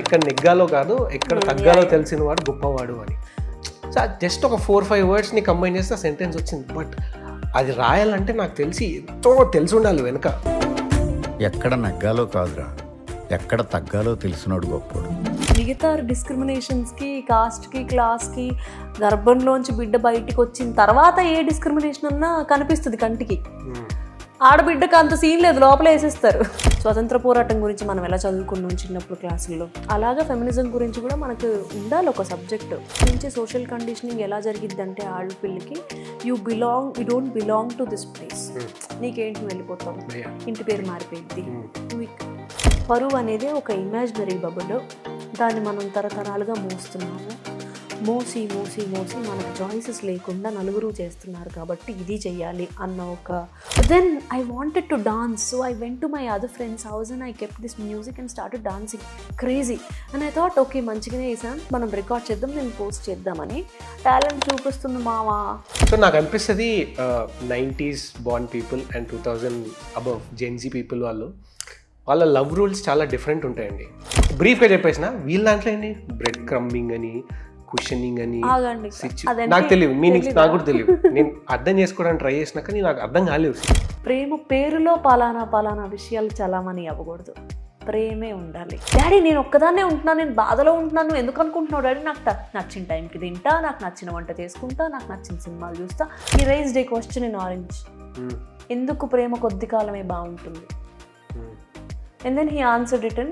ఎక్కడ నెగ్గాలో కాదు ఎక్కడ తగ్గాలో తెలిసిన వాడు గొప్పవాడు అని. సో జస్ట్ ఒక 4-5 వర్డ్స్ని కంబైన్ చేస్తే ఆ సెంటెన్స్ వచ్చింది. బట్ అది రాయాలంటే నాకు తెలిసి ఎంతో తెలిసి ఉండాలి వెనుక. ఎక్కడ నగ్గాలో కాదురా, ఎక్కడ తగ్గాలో తెలిసినోడు గొప్పడు. మిగతా డిస్క్రిమినేషన్స్కి, కాస్ట్కి, క్లాస్కి, గర్భంలోంచి బిడ్డ బయటికి వచ్చిన తర్వాత ఏ డిస్క్రిమినేషన్ అన్నా కనిపిస్తుంది కంటికి. ఆడబిడ్డకు అంత సీన్ లేదు, లోపల వేసేస్తారు. స్వతంత్ర పోరాటం గురించి మనం ఎలా చదువుకున్నాం చిన్నప్పుడు క్లాసుల్లో, అలాగా ఫెమినిజం గురించి కూడా మనకు ఉండాలి ఒక సబ్జెక్ట్. నుంచి సోషల్ కండిషనింగ్ ఎలా జరిగిద్ది అంటే ఆడపిల్లకి you don't belong to this place, నీకేంటి వెళ్ళిపోతావు, ఇంటి పేరు మారిపోయింది. పరువు అనేది ఒక ఇమాజినరీ బబుల్, దాన్ని మనం తరతరాలుగా మోస్తున్నాము. మోసి మోసి మోసి మనకు చాయిసెస్ లేకుండా నలుగురు చేస్తున్నారు కాబట్టి ఇది చెయ్యాలి అన్న ఒక. Then I wanted to dance, so I went to my other friend's house and I kept this music and started dancing crazy. And I thought okay మంచిగానే వేసాను, మనం రికార్డ్ చేద్దాం, నేను పోస్ట్ చేద్దామని. టాలెంట్ చూపిస్తుంది మావా. సో నాకు అనిపిస్తుంది 90s born people and 2000 above Gen Z people వాళ్ళ లవ్ రూల్స్ చాలా డిఫరెంట్ ఉంటాయండి. బ్రీఫ్గా చెప్పేసిన వీళ్ళ దాంట్లో ఏంటి బ్రెడ్ క్రమ్మింగ్ అని, కుషనింగ్ అని, నాకు తెలియదు మీనింగ్స్, నాకు కూడా తెలియదు. నేను అర్థం చేసుకోవడానికి ట్రై చేసినా కానీ నాకు అర్థం కాలేదు. ప్రేమ పేరులో పలానా పలానా విషయాలు చలామణి అవ్వకూడదు, ప్రేమే ఉండాలి. డాడీ నేను ఒక్కదాన్నే ఉంటున్నాను, నేను బాధలో ఉంటున్నాను, ఎందుకు అనుకుంటున్నావు డాడీ, నాకు నచ్చిన టైంకి తింటా, నాకు నచ్చిన వంట చేసుకుంటా, నాకు నచ్చిన సినిమాలు చూస్తా. ఈ rise day question in orange, ఎందుకు ప్రేమ కొద్ది కాలమే బాగుంటుంది? And then he answered it in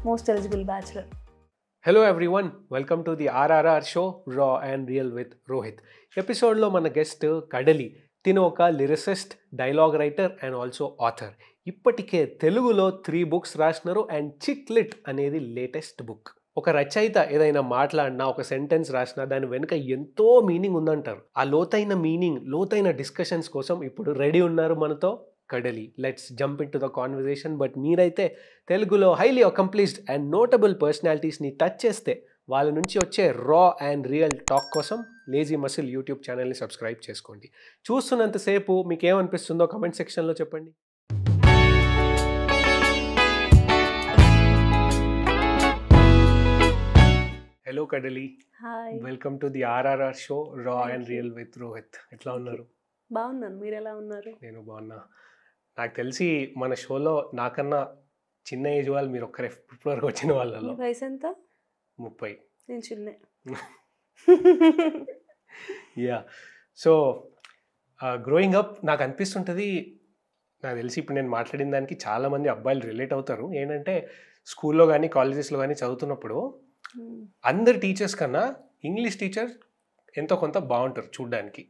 Most Eligible Bachelor. Hello everyone, welcome to the RRR show Raw and Real with Rohit. ఎపిసోడ్లో మన గెస్ట్ కడలి. తిను ఒక lyricist, dialogue writer and also author. ఇప్పటికే తెలుగులో 3 books రాసినారు అండ్ చిక్ లిట్ అనేది latest book. ఒక రచయిత ఏదైనా మాట్లాడినా, ఒక సెంటెన్స్ రాసినా దాని వెనుక ఎంతో మీనింగ్ ఉందంటారు. ఆ లోతైన మీనింగ్, లోతైన డిస్కషన్స్ కోసం ఇప్పుడు రెడీ ఉన్నారు మనతో Kadali. Let's jump into the conversation. But మీరైతే తెలుగులో హైలీ అకంప్లిష్డ్ అండ్ నోటబుల్ పర్సనాలిటీస్ని టచ్ చేస్తే వాళ్ళ నుంచి వచ్చే రా అండ్ రియల్ టాక్ కోసం లేజీ మసిల్ యూట్యూబ్ ఛానల్ని సబ్స్క్రైబ్ చేసుకోండి. చూస్తున్నంతసేపు మీకు ఏమనిపిస్తుందో కమెంట్ సెక్షన్లో చెప్పండి. Hello Kadali, hi, welcome to the RRR show raw and real with Rohit. ఎట్లా ఉన్నారు? బాగున్నాను, మీరు ఎలా ఉన్నారు? నేను బాగున్నా. నాకు తెలిసి మన షోలో నాకన్నా చిన్న ఏజ్ వాళ్ళు మీరు ఒక్కరే ఇప్పటివరకు వచ్చిన వాళ్ళలో. వయసు ఎంత? 30. నేను చిన్న. యా. సో గ్రోయింగ్ అప్ నాకు అనిపిస్తుంటుంది, నాకు తెలిసి ఇప్పుడు నేను మాట్లాడిన దానికి చాలామంది అబ్బాయిలు రిలేట్ అవుతారు. ఏంటంటే స్కూల్లో కానీ కాలేజెస్లో కానీ చదువుతున్నప్పుడు అందరు టీచర్స్ కన్నా ఇంగ్లీష్ టీచర్ ఎంతో కొంత బాగుంటారు చూడ్డానికి.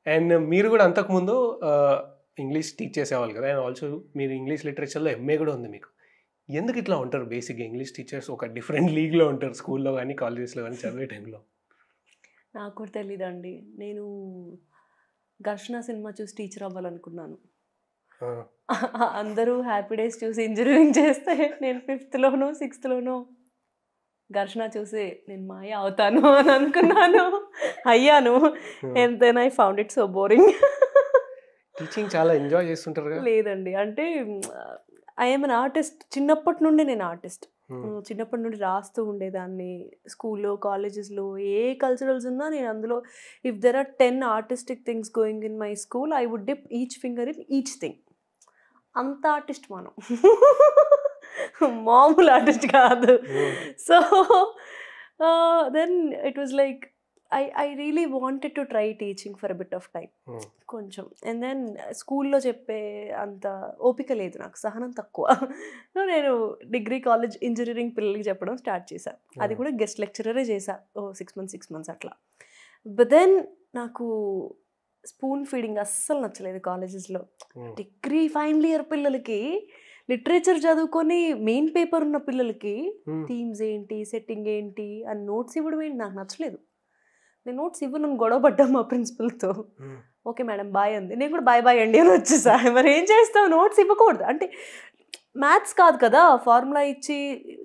అండ్ మీరు కూడా అంతకుముందు ఇంగ్లీష్ టీచ్ చేసేవాళ్ళు కదా, అండ్ ఆల్సో మీరు ఇంగ్లీష్ లిటరేచర్లో MA కూడా ఉంది మీకు. ఎందుకు ఇట్లా ఉంటారు? బేసిక్గా ఇంగ్లీష్ టీచర్స్ ఒక డిఫరెంట్ లీగ్లో ఉంటారు స్కూల్లో కానీ కాలేజెస్లో కానీ చదివే టైంలో. నాకు కూడా తెలీదండి. నేను ఘర్షణ సినిమా చూసి టీచర్ అవ్వాలనుకున్నాను. అందరూ హ్యాపీ డేస్ చూసి ఇంజనీరింగ్ చేస్తే నేను 5th-లోనో 6th-లోనో ఘర్షణ చూసి నేను మాయ అవుతాను అని అనుకున్నాను. అయ్యాను. ఎంతైనా I found it so boring. Teaching చాలా ఎంజాయ్ చేస్తుంటారు. లేదండి, అంటే ఐఎమ్ అన్ ఆర్టిస్ట్. చిన్నప్పటి నుండి నేను ఆర్టిస్ట్. చిన్నప్పటి నుండి రాస్తూ ఉండేదాన్ని. స్కూల్లో, కాలేజెస్లో ఏ కల్చరల్స్ ఉన్నా నేను అందులో, if there are 10 artistic things going in my school, I would dip each finger in each thing. అంత ఆర్టిస్ట్ మనం, మామూలు ఆర్టిస్ట్ కాదు. So then it was like I really wanted to try teaching for a bit of time. కొంచెం. And then స్కూల్లో చెప్పే అంత ఓపిక లేదు నాకు, సహనం తక్కువ. నేను డిగ్రీ, కాలేజ్, ఇంజనీరింగ్ పిల్లలకి చెప్పడం స్టార్ట్ చేశాను. అది కూడా గెస్ట్ లెక్చరరే చేశా 6 months అట్లా. బట్ దెన్ నాకు స్పూన్ ఫీడింగ్ అస్సలు నచ్చలేదు కాలేజెస్లో. డిగ్రీ ఫైనల్ ఇయర్ పిల్లలకి, లిటరేచర్ చదువుకొని మెయిన్ పేపర్ ఉన్న పిల్లలకి థీమ్స్ ఏంటి, సెట్టింగ్ ఏంటి అని నోట్స్ ఇవ్వడం ఏంటి నాకు నచ్చలేదు. నేను నోట్స్ ఇవ్వను, గొడవ పడ్డా మా ప్రిన్సిపల్తో. ఓకే మేడం బాయ్ అంది, నేను కూడా బాయ్ అండి అని వచ్చేసా. మరి ఏం చేస్తావు, నోట్స్ ఇవ్వకూడదు అంటే. మ్యాథ్స్ కాదు కదా, ఫార్ములా ఇచ్చి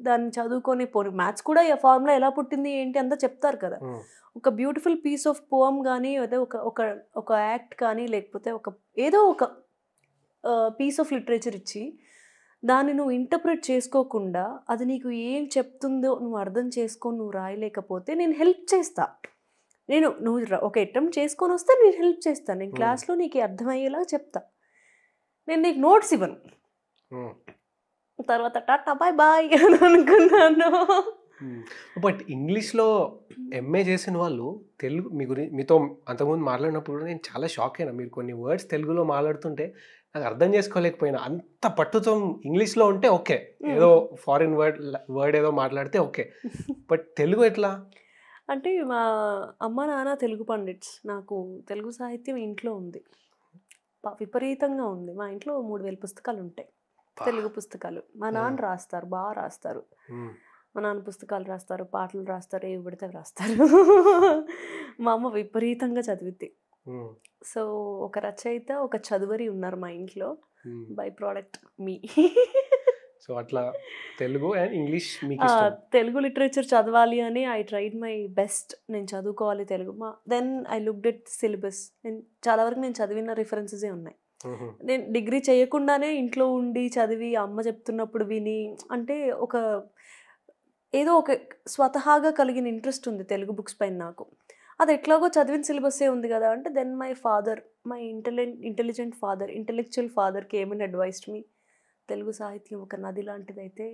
దాన్ని చదువుకొని పోనీ, మ్యాథ్స్ కూడా ఫార్ములా ఎలా పుట్టింది ఏంటి అంతా చెప్తారు కదా. ఒక బ్యూటిఫుల్ పీస్ ఆఫ్ పోమ్ కానీ, అదే ఒక యాక్ట్ కానీ, లేకపోతే ఏదో ఒక పీస్ ఆఫ్ లిటరేచర్ ఇచ్చి దాన్ని నువ్వు ఇంటర్ప్రిట్ చేసుకోకుండా అది నీకు ఏం చెప్తుందో నువ్వు అర్థం చేసుకొని నువ్వు రాయలేకపోతే నేను హెల్ప్ చేస్తా. నువ్వు ఒక అటెంప్ట్ చేసుకొని వస్తే నేను హెల్ప్ చేస్తాను. నేను క్లాస్లో నీకు అర్థమయ్యేలా చెప్తా. నేను నీకు నోట్స్ ఇవ్వను. తర్వాత టాటా బాయ్ బాయ్ అని అనుకున్నాను. బట్ ఇంగ్లీష్లో ఎంఏ చేసిన వాళ్ళు తెలుగు మీతో అంతకుముందు మాట్లాడినప్పుడు నేను చాలా షాక్ అయినా. మీరు కొన్ని వర్డ్స్ తెలుగులో మాట్లాడుతుంటే నాకు అర్థం చేసుకోలేకపోయినా. అంత పట్టుతో ఇంగ్లీష్లో ఉంటే ఓకే, ఏదో ఫారిన్ వర్డ్ ఏదో మాట్లాడితే ఓకే, బట్ తెలుగు ఎట్లా? అంటే మా అమ్మ నాన్న తెలుగు పండిట్స్. నాకు తెలుగు సాహిత్యం ఇంట్లో ఉంది, విపరీతంగా ఉంది. మా ఇంట్లో 3000 పుస్తకాలు ఉంటాయి, తెలుగు పుస్తకాలు. మా నాన్న రాస్తారు, బాగా రాస్తారు. మా నాన్న పుస్తకాలు రాస్తారు, పాటలు రాస్తారు, ఏవి పడితే రాస్తారు. మా అమ్మ విపరీతంగా చదివిద్ది. సో ఒక రచయిత, ఒక చదువరి ఉన్నారు మా ఇంట్లో. బై ప్రోడక్ట్ మీ. సో అట్లా Telugu and English Telugu literature చదవాలి అని ఐ ట్రైడ్ మై బెస్ట్. నేను చదువుకోవాలి Telugu. Then I looked at syllabus. నేను చాలా వరకు నేను చదివిన రిఫరెన్సెసే ఉన్నాయి. నేను డిగ్రీ చేయకుండానే ఇంట్లో ఉండి చదివి అమ్మ చెప్తున్నప్పుడు విని, అంటే ఏదో ఒక స్వతహాగా కలిగిన ఇంట్రెస్ట్ ఉంది తెలుగు బుక్స్ పైన నాకు. అది ఎట్లాగో చదివిన సిలబస్సే ఉంది కదా అంటే then my father, my intelligent father, intellectual father came and advised me, Telugu సాహిత్యం ఒక నది లాంటిదైతే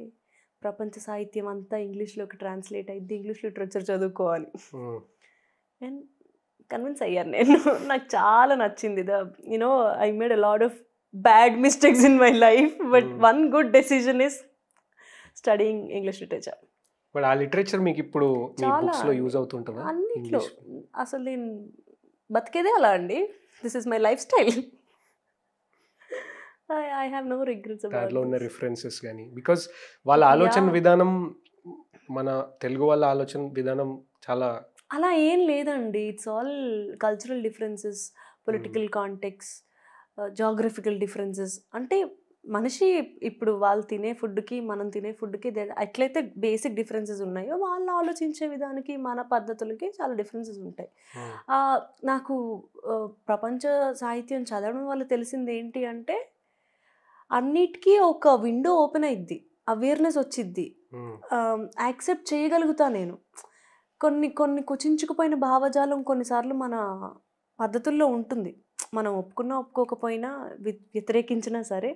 ప్రపంచ సాహిత్యం అంతా ఇంగ్లీష్లోకి ట్రాన్స్లేట్ అయింది, ఇంగ్లీష్ లిటరేచర్ చదువుకోవాలి. అండ్ కన్విన్స్ అయ్యాను నేను. నాకు చాలా నచ్చింది. I made a lot of bad mistakes in my life, but one good decision is studying English literature. But ఆ లిటరేచర్ మీకు ఇప్పుడు బుక్స్లో యూజ్ అవుతుంటుందా? అన్నిట్లో. అసలు నేను బతికేదే అలా అండి. This is my life style. I have no regrets about దాంట్లో ఉన్న రిఫరెన్సెస్ కానీ, బికాస్ వాళ్ళ ఆలోచన విధానం మన తెలుగు వాళ్ళ ఆలోచన విధానం చాలా అలా ఏం లేదండి. It's all cultural differences, political context, geographical differences. అంటే మనిషి ఇప్పుడు వాళ్ళు తినే ఫుడ్కి మనం తినే ఫుడ్కి ఎట్లయితే బేసిక్ డిఫరెన్సెస్ ఉన్నాయో వాళ్ళు ఆలోచించే విధానికి మన పద్ధతులకి చాలా డిఫరెన్సెస్ ఉంటాయి. నాకు ప్రపంచ సాహిత్యం చదవడం వల్ల తెలిసింది ఏంటి అంటే అన్నిటికీ ఒక విండో ఓపెన్ అయ్యిద్ది, అవేర్నెస్ వచ్చిద్ది, యాక్సెప్ట్ చేయగలుగుతా నేను. కొన్ని కొన్ని కుచించుకుపోయిన భావజాలం కొన్నిసార్లు మన పద్ధతుల్లో ఉంటుంది, మనం ఒప్పుకున్నా ఒప్పుకోకపోయినా వ్యతిరేకించినా సరే.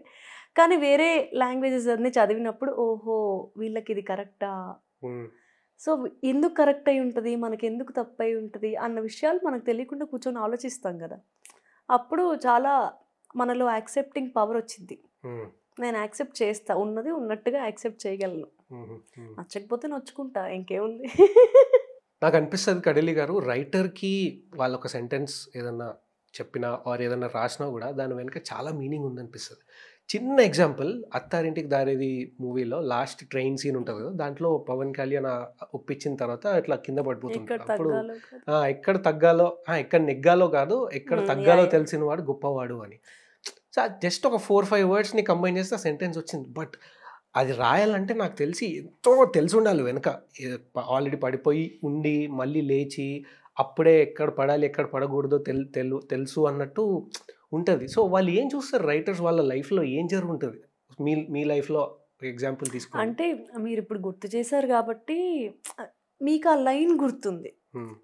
కానీ వేరే లాంగ్వేజెస్ అన్నీ చదివినప్పుడు ఓహో వీళ్ళకి ఇది కరెక్టా, సో ఎందుకు కరెక్ట్ అయి ఉంటుంది, మనకి ఎందుకు తప్పు అయి ఉంటుంది అన్న విషయాలు మనకు తెలియకుండా కూర్చొని ఆలోచిస్తాం కదా. అప్పుడు చాలా మనలో యాక్సెప్టింగ్ పవర్ వచ్చింది. నేను యాక్సెప్ట్ చేస్తా, ఉన్నది ఉన్నట్టుగా యాక్సెప్ట్ చేయగలను. నచ్చకపోతే నచ్చుకుంటా, ఇంకేముంది. నాకు అనిపిస్తుంది కడలి గారు, రైటర్కి వాళ్ళ ఒక సెంటెన్స్ ఏదన్నా చెప్పినా ఆర్ ఏదన్నా రాసినా కూడా దాని వెనుక చాలా మీనింగ్ ఉందనిపిస్తుంది. చిన్న ఎగ్జాంపుల్, అత్తారింటికి దారేది మూవీలో లాస్ట్ ట్రైన్ సీన్ ఉంటుంది కదా, దాంట్లో పవన్ కళ్యాణ్ ఒప్పించిన తర్వాత ఇట్లా కింద పడిపోతుంది. అప్పుడు ఎక్కడ తగ్గాలో, ఎక్కడ నెగ్గాలో కాదు, ఎక్కడ తగ్గాలో తెలిసిన వాడు గొప్పవాడు అని. సో జస్ట్ ఒక 4-5 వర్డ్స్ని కంబైన్ చేస్తే ఆ సెంటెన్స్ వచ్చింది. బట్ అది రాయాలంటే నాకు తెలిసి ఎంతో తెలిసి ఉండాలి వెనక. ఆల్రెడీ పడిపోయి ఉండి మళ్ళీ లేచి అప్పుడే ఎక్కడ పడాలి ఎక్కడ పడకూడదో తెలుసు అన్నట్టు ఉంటుంది. సో వాళ్ళు ఏం చూస్తారు రైటర్స్, వాళ్ళ లైఫ్లో ఏం జరుగుతుంది? మీ లైఫ్లో ఎగ్జాంపుల్ తీసుకోండి. అంటే మీరు ఇప్పుడు గుర్తు చేశారు కాబట్టి మీకు ఆ లైన్ గుర్తుంది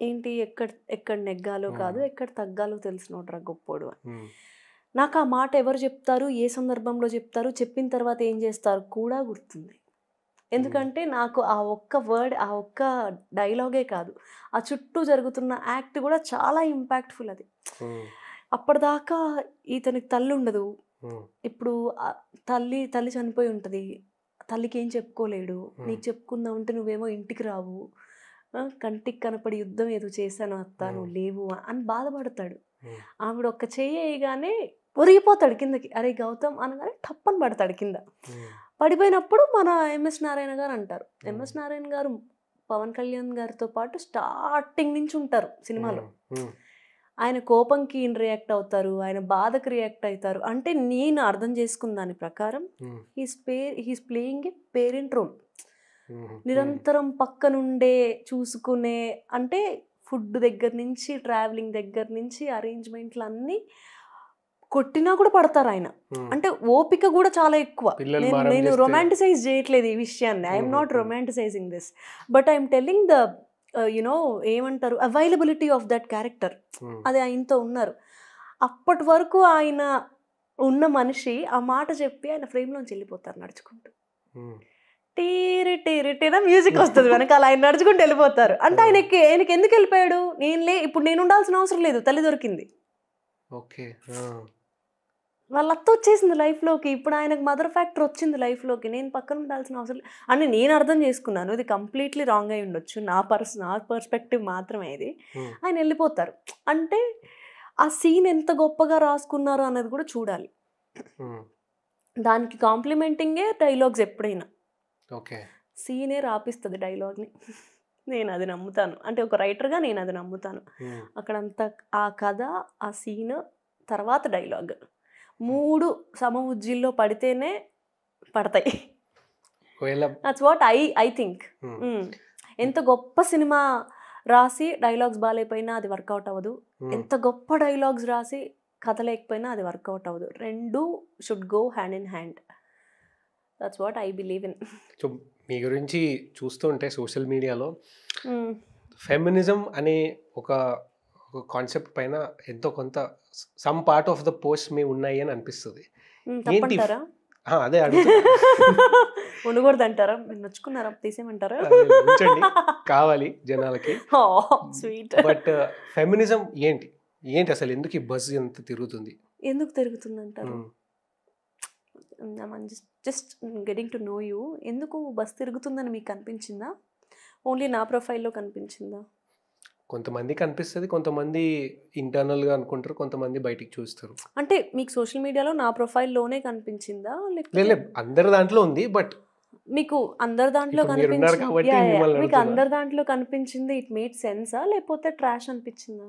ఏంటి, ఎక్కడ నెగ్గాలో కాదు ఎక్కడ తగ్గాలో తెలిసినోడ్రా గొప్పోడు అని. నాకు ఆ మాట ఎవరు చెప్తారు, ఏ సందర్భంలో చెప్తారు, చెప్పిన తర్వాత ఏం చేస్తారు కూడా గుర్తుంది. ఎందుకంటే నాకు ఆ ఒక్క వర్డ్, ఆ ఒక్క డైలాగే కాదు, ఆ చుట్టూ జరుగుతున్న యాక్ట్ కూడా చాలా ఇంపాక్ట్ఫుల్. అది అప్పటిదాకా ఇతనికి తల్లి ఉండదు, ఇప్పుడు తల్లి చనిపోయి ఉంటుంది, తల్లికి ఏం చెప్పుకోలేడు, నీకు చెప్పుకుందాం అంటే నువ్వేమో ఇంటికి రావు, కంటికి కనపడి యుద్ధం ఏదో చేశాను అత్త నువ్వు లేవు అని బాధపడతాడు. ఆవిడ ఒక్క చేయగానే ఒరిగిపోతాడు కిందకి, అరే గౌతమ్ అనగానే టప్పని పడతాడు కింద. పడిపోయినప్పుడు మన ఎంఎస్ నారాయణ గారు అంటారు, ఎంఎస్ నారాయణ గారు పవన్ కళ్యాణ్ గారితో పాటు స్టార్టింగ్ నుంచి ఉంటారు సినిమాలో. ఆయన కోపంకి రియాక్ట్ అవుతారు, ఆయన బాధకు రియాక్ట్ అవుతారు. అంటే నేను అర్థం చేసుకున్న దాని ప్రకారం he's playing a parent role. నిరంతరం పక్కనుండే చూసుకునే, అంటే ఫుడ్ దగ్గర నుంచి ట్రావెలింగ్ దగ్గర నుంచి అరేంజ్మెంట్లు అన్నీ కొట్టినా కూడా పడతారు ఆయన. అంటే ఓపిక కూడా చాలా ఎక్కువ. నేను రొమాంటిసైజ్ చేయట్లేదు ఈ విషయాన్ని. I'm not romanticising this, but I'm telling the you know ఏమంటారు అవైలబిలిటీ ఆఫ్ దట్ క్యారెక్టర్. అది ఆయనతో ఉన్నారు. అప్పటి వరకు ఆయన ఉన్న మనిషి ఆ మాట చెప్పి ఆయన ఫ్రేమ్లోంచి వెళ్ళిపోతారు నడుచుకుంటూ. టీరి టీరి టీరా మ్యూజిక్ వస్తుంది వెనకాల, ఆయన నడుచుకుంటూ వెళ్ళిపోతారు. అంటే ఆయనకి ఎందుకు వెళ్ళిపోయాడు? ఇప్పుడు నేను ఉండాల్సిన అవసరం లేదు, తల్లి దొరికింది, వాళ్ళ అత్త వచ్చేసింది లైఫ్లోకి, ఇప్పుడు ఆయనకు మదర్ ఫ్యాక్టర్ వచ్చింది లైఫ్లోకి, నేను పక్కన ఉండాల్సిన అవసరం లేదు అని నేను అర్థం చేసుకున్నాను. ఇది కంప్లీట్లీ రాంగ్ అయి ఉండొచ్చు, నా పర్స్పెక్టివ్ మాత్రమే ఇది. ఆయన వెళ్ళిపోతారు. అంటే ఆ సీన్ ఎంత గొప్పగా రాసుకున్నారు అన్నది కూడా చూడాలి. దానికి కాంప్లిమెంటింగే డైలాగ్స్. ఎప్పుడైనా సీనే రాపిస్తుంది డైలాగ్ని, నేను అది నమ్ముతాను. అంటే ఒక రైటర్గా నేను అది నమ్ముతాను. అక్కడంతా ఆ కథ, ఆ సీన్, తర్వాత డైలాగ్, 3 సమ ఉజ్జిల్లో పడితేనే పడతాయి. That's what I think. ఎంత గొప్ప సినిమా రాసి డైలాగ్స్ బాగాలేకపోయినా అది వర్కౌట్ అవ్వదు, ఎంత గొప్ప డైలాగ్స్ రాసి కథ లేకపోయినా అది వర్కౌట్ అవ్వదు. 2 should go hand in hand. That's what I believe in. So మీ గురించి చూస్తుంటే సోషల్ మీడియాలో ఫెమినిజం అనే ఒక కాన్సెప్ట్ పైన ఎంతో కొంత some part of the post మీ ఉన్నాయి అని అనిపిస్తుంది. అదే ఉండకూడదు అంటారా? నచ్చుకున్నారా? తీసేయమంటారా? కావాలి జనాలకి. బట్ ఫెమినిజం ఏంటి అసలు? ఎందుకు ఈ బజ్ ఎంత తిరుగుతుంది? ఎందుకు తిరుగుతుంది అంటారు? Just getting to know you. ఎందుకు బస్ తిరుగుతుందని మీకు కనిపించిందా? ఓన్లీ నా ప్రొఫైల్లో కనిపించిందా? కొంతమంది కనిపిస్తుంది, కొంతమంది ఇంటర్నల్గా అనుకుంటారు, కొంతమంది బయటికి చూస్తారు. అంటే మీకు సోషల్ మీడియాలో నా ప్రొఫైల్లోనే కనిపించిందా? లేకపోతే అందరి దాంట్లో ఉంది, బట్ మీకు అందరి దాంట్లో కనిపించింది? మీకు అందరి దాంట్లో కనిపించింది ఇట్ మేడ్ సెన్సా, లేకపోతే ట్రాష్ అనిపించిందా?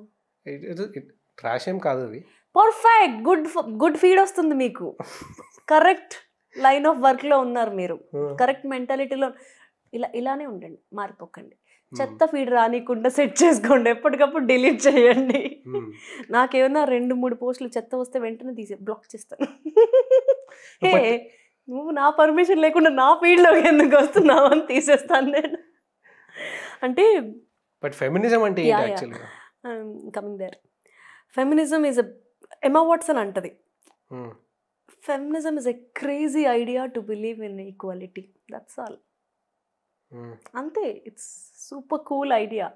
ట్రాష్ ఏం కాదు, అది పర్ఫెక్ట్ గుడ్ ఫీడ్ వస్తుంది మీకు. కరెక్ట్ లైన్ ఆఫ్ వర్క్లో ఉన్నారు మీరు, కరెక్ట్ మెంటాలిటీలో. ఇలానే ఉండండి, మారిపోకండి. చెత్త ఫీడ్ రానికుండా సెట్ చేసుకోండి, ఎప్పటికప్పుడు డిలీట్ చేయండి. నాకేమన్నా 2-3 పోస్టులు చెత్త వస్తే వెంటనే బ్లాక్ చేస్తాను. నువ్వు నా పర్మిషన్ లేకుండా నా ఫీడ్లోకి ఎందుకు వస్తున్నావు అని తీసేస్తాను నేను. అంటే బట్ ఫెమినిజం అంటే coming there, feminism is Emma Watson అంటది, feminism is a crazy idea to believe in equality. That's all. అంతే. It's super cool idea.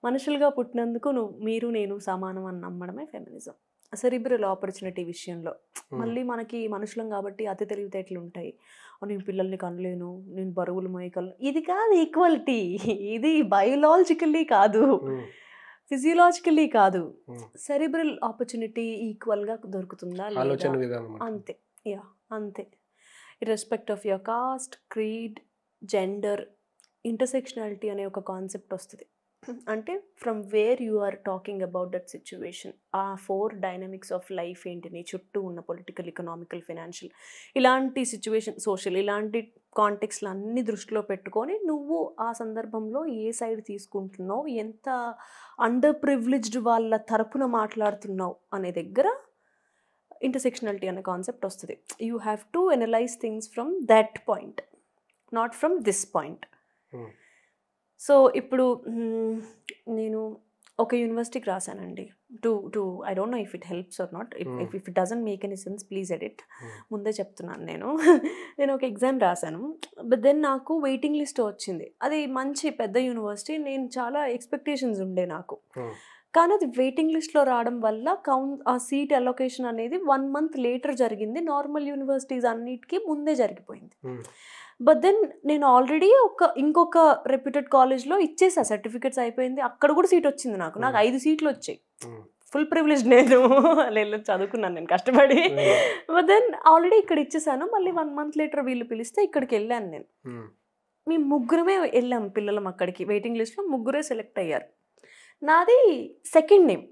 మనుషులుగా పుట్టినందుకు మీరు నేను సమానం అని నమ్మడమే ఫెమినిజం. సెరిబ్రల్ ఆపర్చునిటీ విషయంలో మళ్ళీ మనకి మనుషులం కాబట్టి అతి తెలివితేటలు ఉంటాయి. నేను పిల్లల్ని కనలేను, నేను బరువులు మోయగలను. ఇది కాదు ఈక్వాలిటీ. ఇది బయోలాజికల్లీ కాదు, ఫిజియలాజికల్లీ కాదు. సెరిబ్రల్ ఆపర్చునిటీ ఈక్వల్గా దొరుకుతుందా లేదా? అంతే. అంతే. Irrespect of your caste, creed, gender, intersectionality అనే ఒక కాన్సెప్ట్ వస్తుంది. అంటే from where you are talking about that situation, ఆ 4 డైనమిక్స్ ఆఫ్ లైఫ్ ఏంటి, నీ చుట్టూ ఉన్న పొలిటికల్, ఎకనామికల్, ఫైనాన్షియల్, ఇలాంటి సిచ్యువేషన్, సోషల్, ఇలాంటి కాంటెక్స్లు అన్ని దృష్టిలో పెట్టుకొని నువ్వు ఆ సందర్భంలో ఏ సైడ్ తీసుకుంటున్నావు, ఎంత అండర్ ప్రివిలేజ్డ్ వాళ్ళ తరపున మాట్లాడుతున్నావు అనే దగ్గర ఇంటర్సెక్షనాలిటీ అనే కాన్సెప్ట్ వస్తుంది. You have to analyse things from that point, not from this point. So ఇప్పుడు నేను ఒక యూనివర్సిటీకి రాశానండి. To I don't know if it helps or not. If it doesn't make any sense please edit. ముందే చెప్తున్నాను నేను ఒక ఎగ్జామ్ రాశాను. బట్ దెన్ నాకు వెయిటింగ్ లిస్ట్ వచ్చింది. అది మంచి పెద్ద యూనివర్సిటీ, నేను చాలా ఎక్స్పెక్టేషన్స్ ఉండే నాకు. కానీ అది వెయిటింగ్ లిస్ట్లో రావడం వల్ల ఆ సీట్ అలొకేషన్ అనేది 1 month లేటర్ జరిగింది. నార్మల్ యూనివర్సిటీస్ అన్నిటికీ ముందే జరిగిపోయింది. బట్ దెన్ నేను ఆల్రెడీ ఇంకొక రెప్యూటెడ్ కాలేజ్లో ఇచ్చేసా, సర్టిఫికెట్స్ అయిపోయింది, అక్కడ కూడా సీట్ వచ్చింది నాకు 5 సీట్లు వచ్చాయి. ఫుల్ ప్రివిలేజ్ నేను చదువుకున్నాను నేను కష్టపడి. బట్ దెన్ ఆల్రెడీ ఇక్కడ ఇచ్చేసాను. మళ్ళీ 1 month లేటర్ వీళ్ళు పిలిస్తే ఇక్కడికి వెళ్ళాను నేను. మేము ముగ్గురమే వెళ్ళాము పిల్లలం అక్కడికి. వెయిటింగ్ లిస్ట్లో 3 సెలెక్ట్ అయ్యారు. నాది సెకండ్ నేమ్.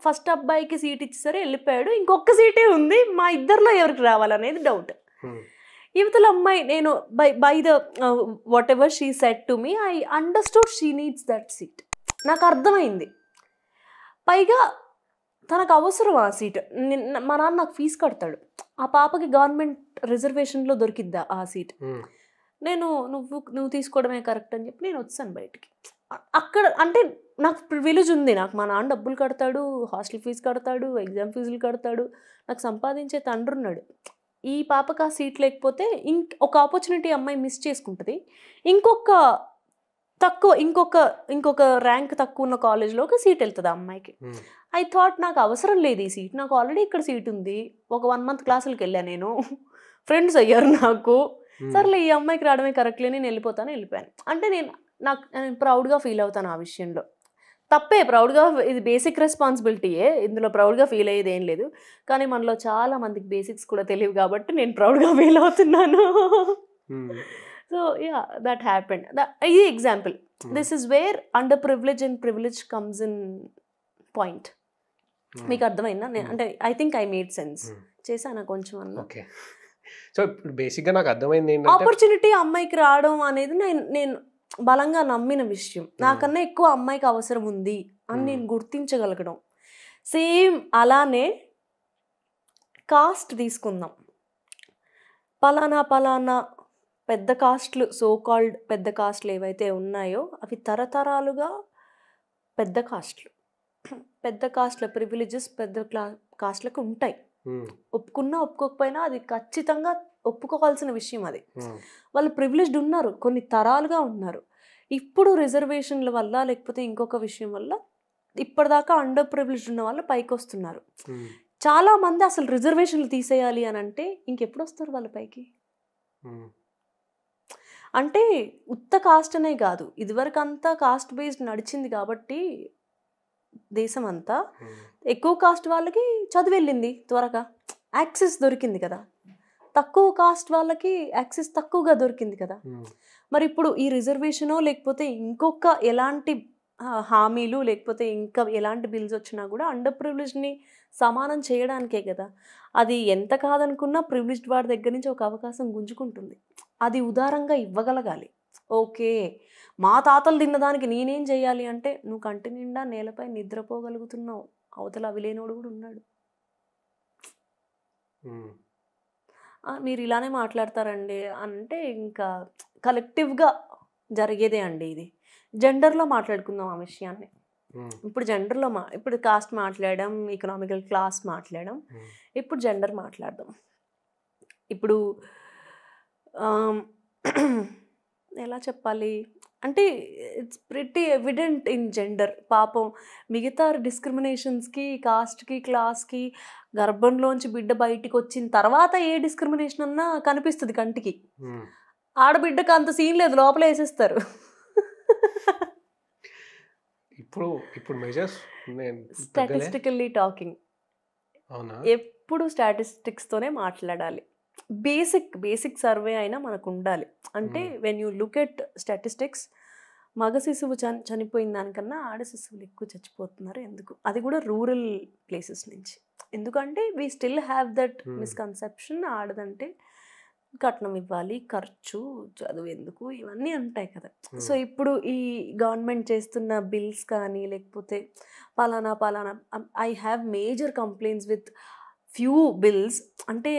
ఫస్ట్ అబ్బాయికి సీట్ ఇచ్చేసరి వెళ్ళిపోయాడు, ఇంకొక సీటే ఉంది. మా ఇద్దరిలో ఎవరికి రావాలనేది డౌట్. యువతల అమ్మాయి, నేను by the what ever she said to me, I understood she needs that seat. నాకు అర్థమైంది. పైగా తనకు అవసరం ఆ సీట్. మా నాన్న నాకు ఫీజు కడతాడు. ఆ పాపకి గవర్నమెంట్ రిజర్వేషన్లో దొరికిద్దా ఆ సీట్. నువ్వు తీసుకోవడమే కరెక్ట్ అని చెప్పి నేను వచ్చాను బయటికి. అక్కడ అంటే నాకు ప్రివిలేజ్ ఉంది. నాకు మా నాన్న డబ్బులు కడతాడు, హాస్టల్ ఫీజు కడతాడు, ఎగ్జామ్ ఫీజులు కడతాడు, నాకు సంపాదించే తండ్రి ఉన్నాడు. ఈ పాపకి ఆ సీట్ లేకపోతే ఒక ఆపర్చునిటీ అమ్మాయి మిస్ చేసుకుంటుంది. ఇంకొక ర్యాంక్ తక్కువ ఉన్న కాలేజ్లో ఒక సీట్ వెళ్తుంది ఆ అమ్మాయికి. ఐ థాట్ నాకు అవసరం లేదు ఈ సీట్, నాకు ఆల్రెడీ ఇక్కడ సీట్ ఉంది. ఒక 1 month క్లాసులకి వెళ్ళాను, నేను ఫ్రెండ్స్ అయ్యారు నాకు. సర్లే ఈ అమ్మాయికి రావడమే కరెక్ట్లే, నేను వెళ్ళిపోయాను. అంటే నేను ప్రౌడ్గా ఫీల్ అవుతాను ఆ విషయంలో. తప్పే, ప్రౌడ్గా, ఇది బేసిక్ రెస్పాన్సిబిలిటీయే, ఇందులో ప్రౌడ్గా ఫీల్ అయ్యేది ఏం లేదు. కానీ మనలో చాలా మందికి బేసిక్స్ కూడా తెలియవు కాబట్టి నేను ప్రౌడ్గా ఫీల్ అవుతున్నాను. So yeah, that happened. ఇది example. This is where under privilege and privilege comes in point. మీకు అర్థమైందా? అంటే I think I made sense చేశాను కొంచెం అన్న. సో ఇప్పుడు బేసిక్గా నాకు అర్థమైంది ఆపర్చునిటీ అమ్మాయికి రావడం అనేది నేను బలంగా నమ్మిన విషయం. నాకన్నా ఎక్కువ అమ్మాయికి అవసరం ఉంది అని నేను గుర్తించగలగడం. సేమ్ అలానే కాస్ట్ తీసుకుందాం. పలానా పెద్ద కాస్ట్లు, సో కాల్డ్ పెద్ద కాస్ట్లు ఏవైతే ఉన్నాయో అవి తరతరాలుగా పెద్ద కాస్ట్ల ప్రివిలేజెస్ పెద్ద కాస్ట్లకు ఉంటాయి. ఒప్పుకున్నా ఒప్పుకోకపోయినా అది ఖచ్చితంగా ఒప్పుకోవాల్సిన విషయం. అది వాళ్ళు ప్రివిలేజ్డ్ ఉన్నారు, కొన్ని తరాలుగా ఉన్నారు. ఇప్పుడు రిజర్వేషన్ల వల్ల లేకపోతే ఇంకొక విషయం వల్ల ఇప్పటిదాకా అండర్ ప్రివిలేజ్డ్ ఉన్న వాళ్ళు పైకి వస్తున్నారు. చాలా మంది అసలు రిజర్వేషన్లు తీసేయాలి అని అంటే ఇంకెప్పుడు వస్తారు వాళ్ళ పైకి? అంటే ఉత్త కాస్ట్ అనే కాదు, ఇదివరకు అంతా కాస్ట్ బేస్డ్ నడిచింది కాబట్టి దేశం అంతా ఎక్కువ కాస్ట్ వాళ్ళకి చదువు వెళ్ళింది, త్వరగా యాక్సెస్ దొరికింది కదా. తక్కువ కాస్ట్ వాళ్ళకి యాక్సెస్ తక్కువగా దొరికింది కదా. మరి ఇప్పుడు ఈ రిజర్వేషనో లేకపోతే ఇంకొక ఎలాంటి హామీలు లేకపోతే ఇంకా ఎలాంటి బిల్స్ వచ్చినా కూడా అండర్ ప్రివిలేజ్ని సమానం చేయడానికే కదా. అది ఎంత కాదనుకున్నా ప్రివిలేజ్డ్ వాడి దగ్గర నుంచి ఒక అవకాశం గుంజుకుంటుంది. అది ఉదారంగా ఇవ్వగలగాలి. ఓకే, మా తాతలు తిన్నదానికి నేనేం చేయాలి అంటే, నువ్వు కంటి నిండా నేలపై నిద్రపోగలుగుతున్నావు, అవతల అవిలేనోడు కూడా ఉన్నాడు. మీరు ఇలానే మాట్లాడతారండి అంటే ఇంకా కలెక్టివ్గా జరిగేదే అండి ఇది. జెండర్లో మాట్లాడుకుందాం ఆ విషయాన్ని. ఇప్పుడు జెండర్లో ఇప్పుడు కాస్ట్ మాట్లాడడం, ఎకనామికల్ క్లాస్ మాట్లాడడం, ఇప్పుడు జెండర్ మాట్లాడదాం. ఇప్పుడు ఎలా చెప్పాలి అంటే it's pretty evident in gender. పాపం మిగతా డిస్క్రిమినేషన్స్కి, కాస్ట్కి, క్లాస్కి, గర్భంలోంచి బిడ్డ బయటికి వచ్చిన తర్వాత ఏ డిస్క్రిమినేషన్ అన్నా కనిపిస్తుంది కంటికి. ఆడబిడ్డకు అంత సీన్ లేదు, లోపల వేసేస్తారు. ఇప్పుడు మెజర్స్ స్టాటిస్టికల్లీ టాకింగ్, ఎప్పుడు స్టాటిస్టిక్స్తోనే మాట్లాడాలి. బేసిక్ సర్వే అయినా మనకు ఉండాలి. అంటే when you look at statistics, మగ శిశువు చనిపోయిన దానికన్నా ఆడ శిశువులు ఎక్కువ చచ్చిపోతున్నారు. ఎందుకు? అది కూడా రూరల్ ప్లేసెస్ నుంచి. ఎందుకంటే we still have that misconception, ఆడదంటే కట్నం ఇవ్వాలి, ఖర్చు, చదువు ఎందుకు, ఇవన్నీ ఉంటాయి కదా. సో ఇప్పుడు ఈ గవర్నమెంట్ చేస్తున్న బిల్స్ కానీ లేకపోతే పలానా I have major complaints with few bills. అంటే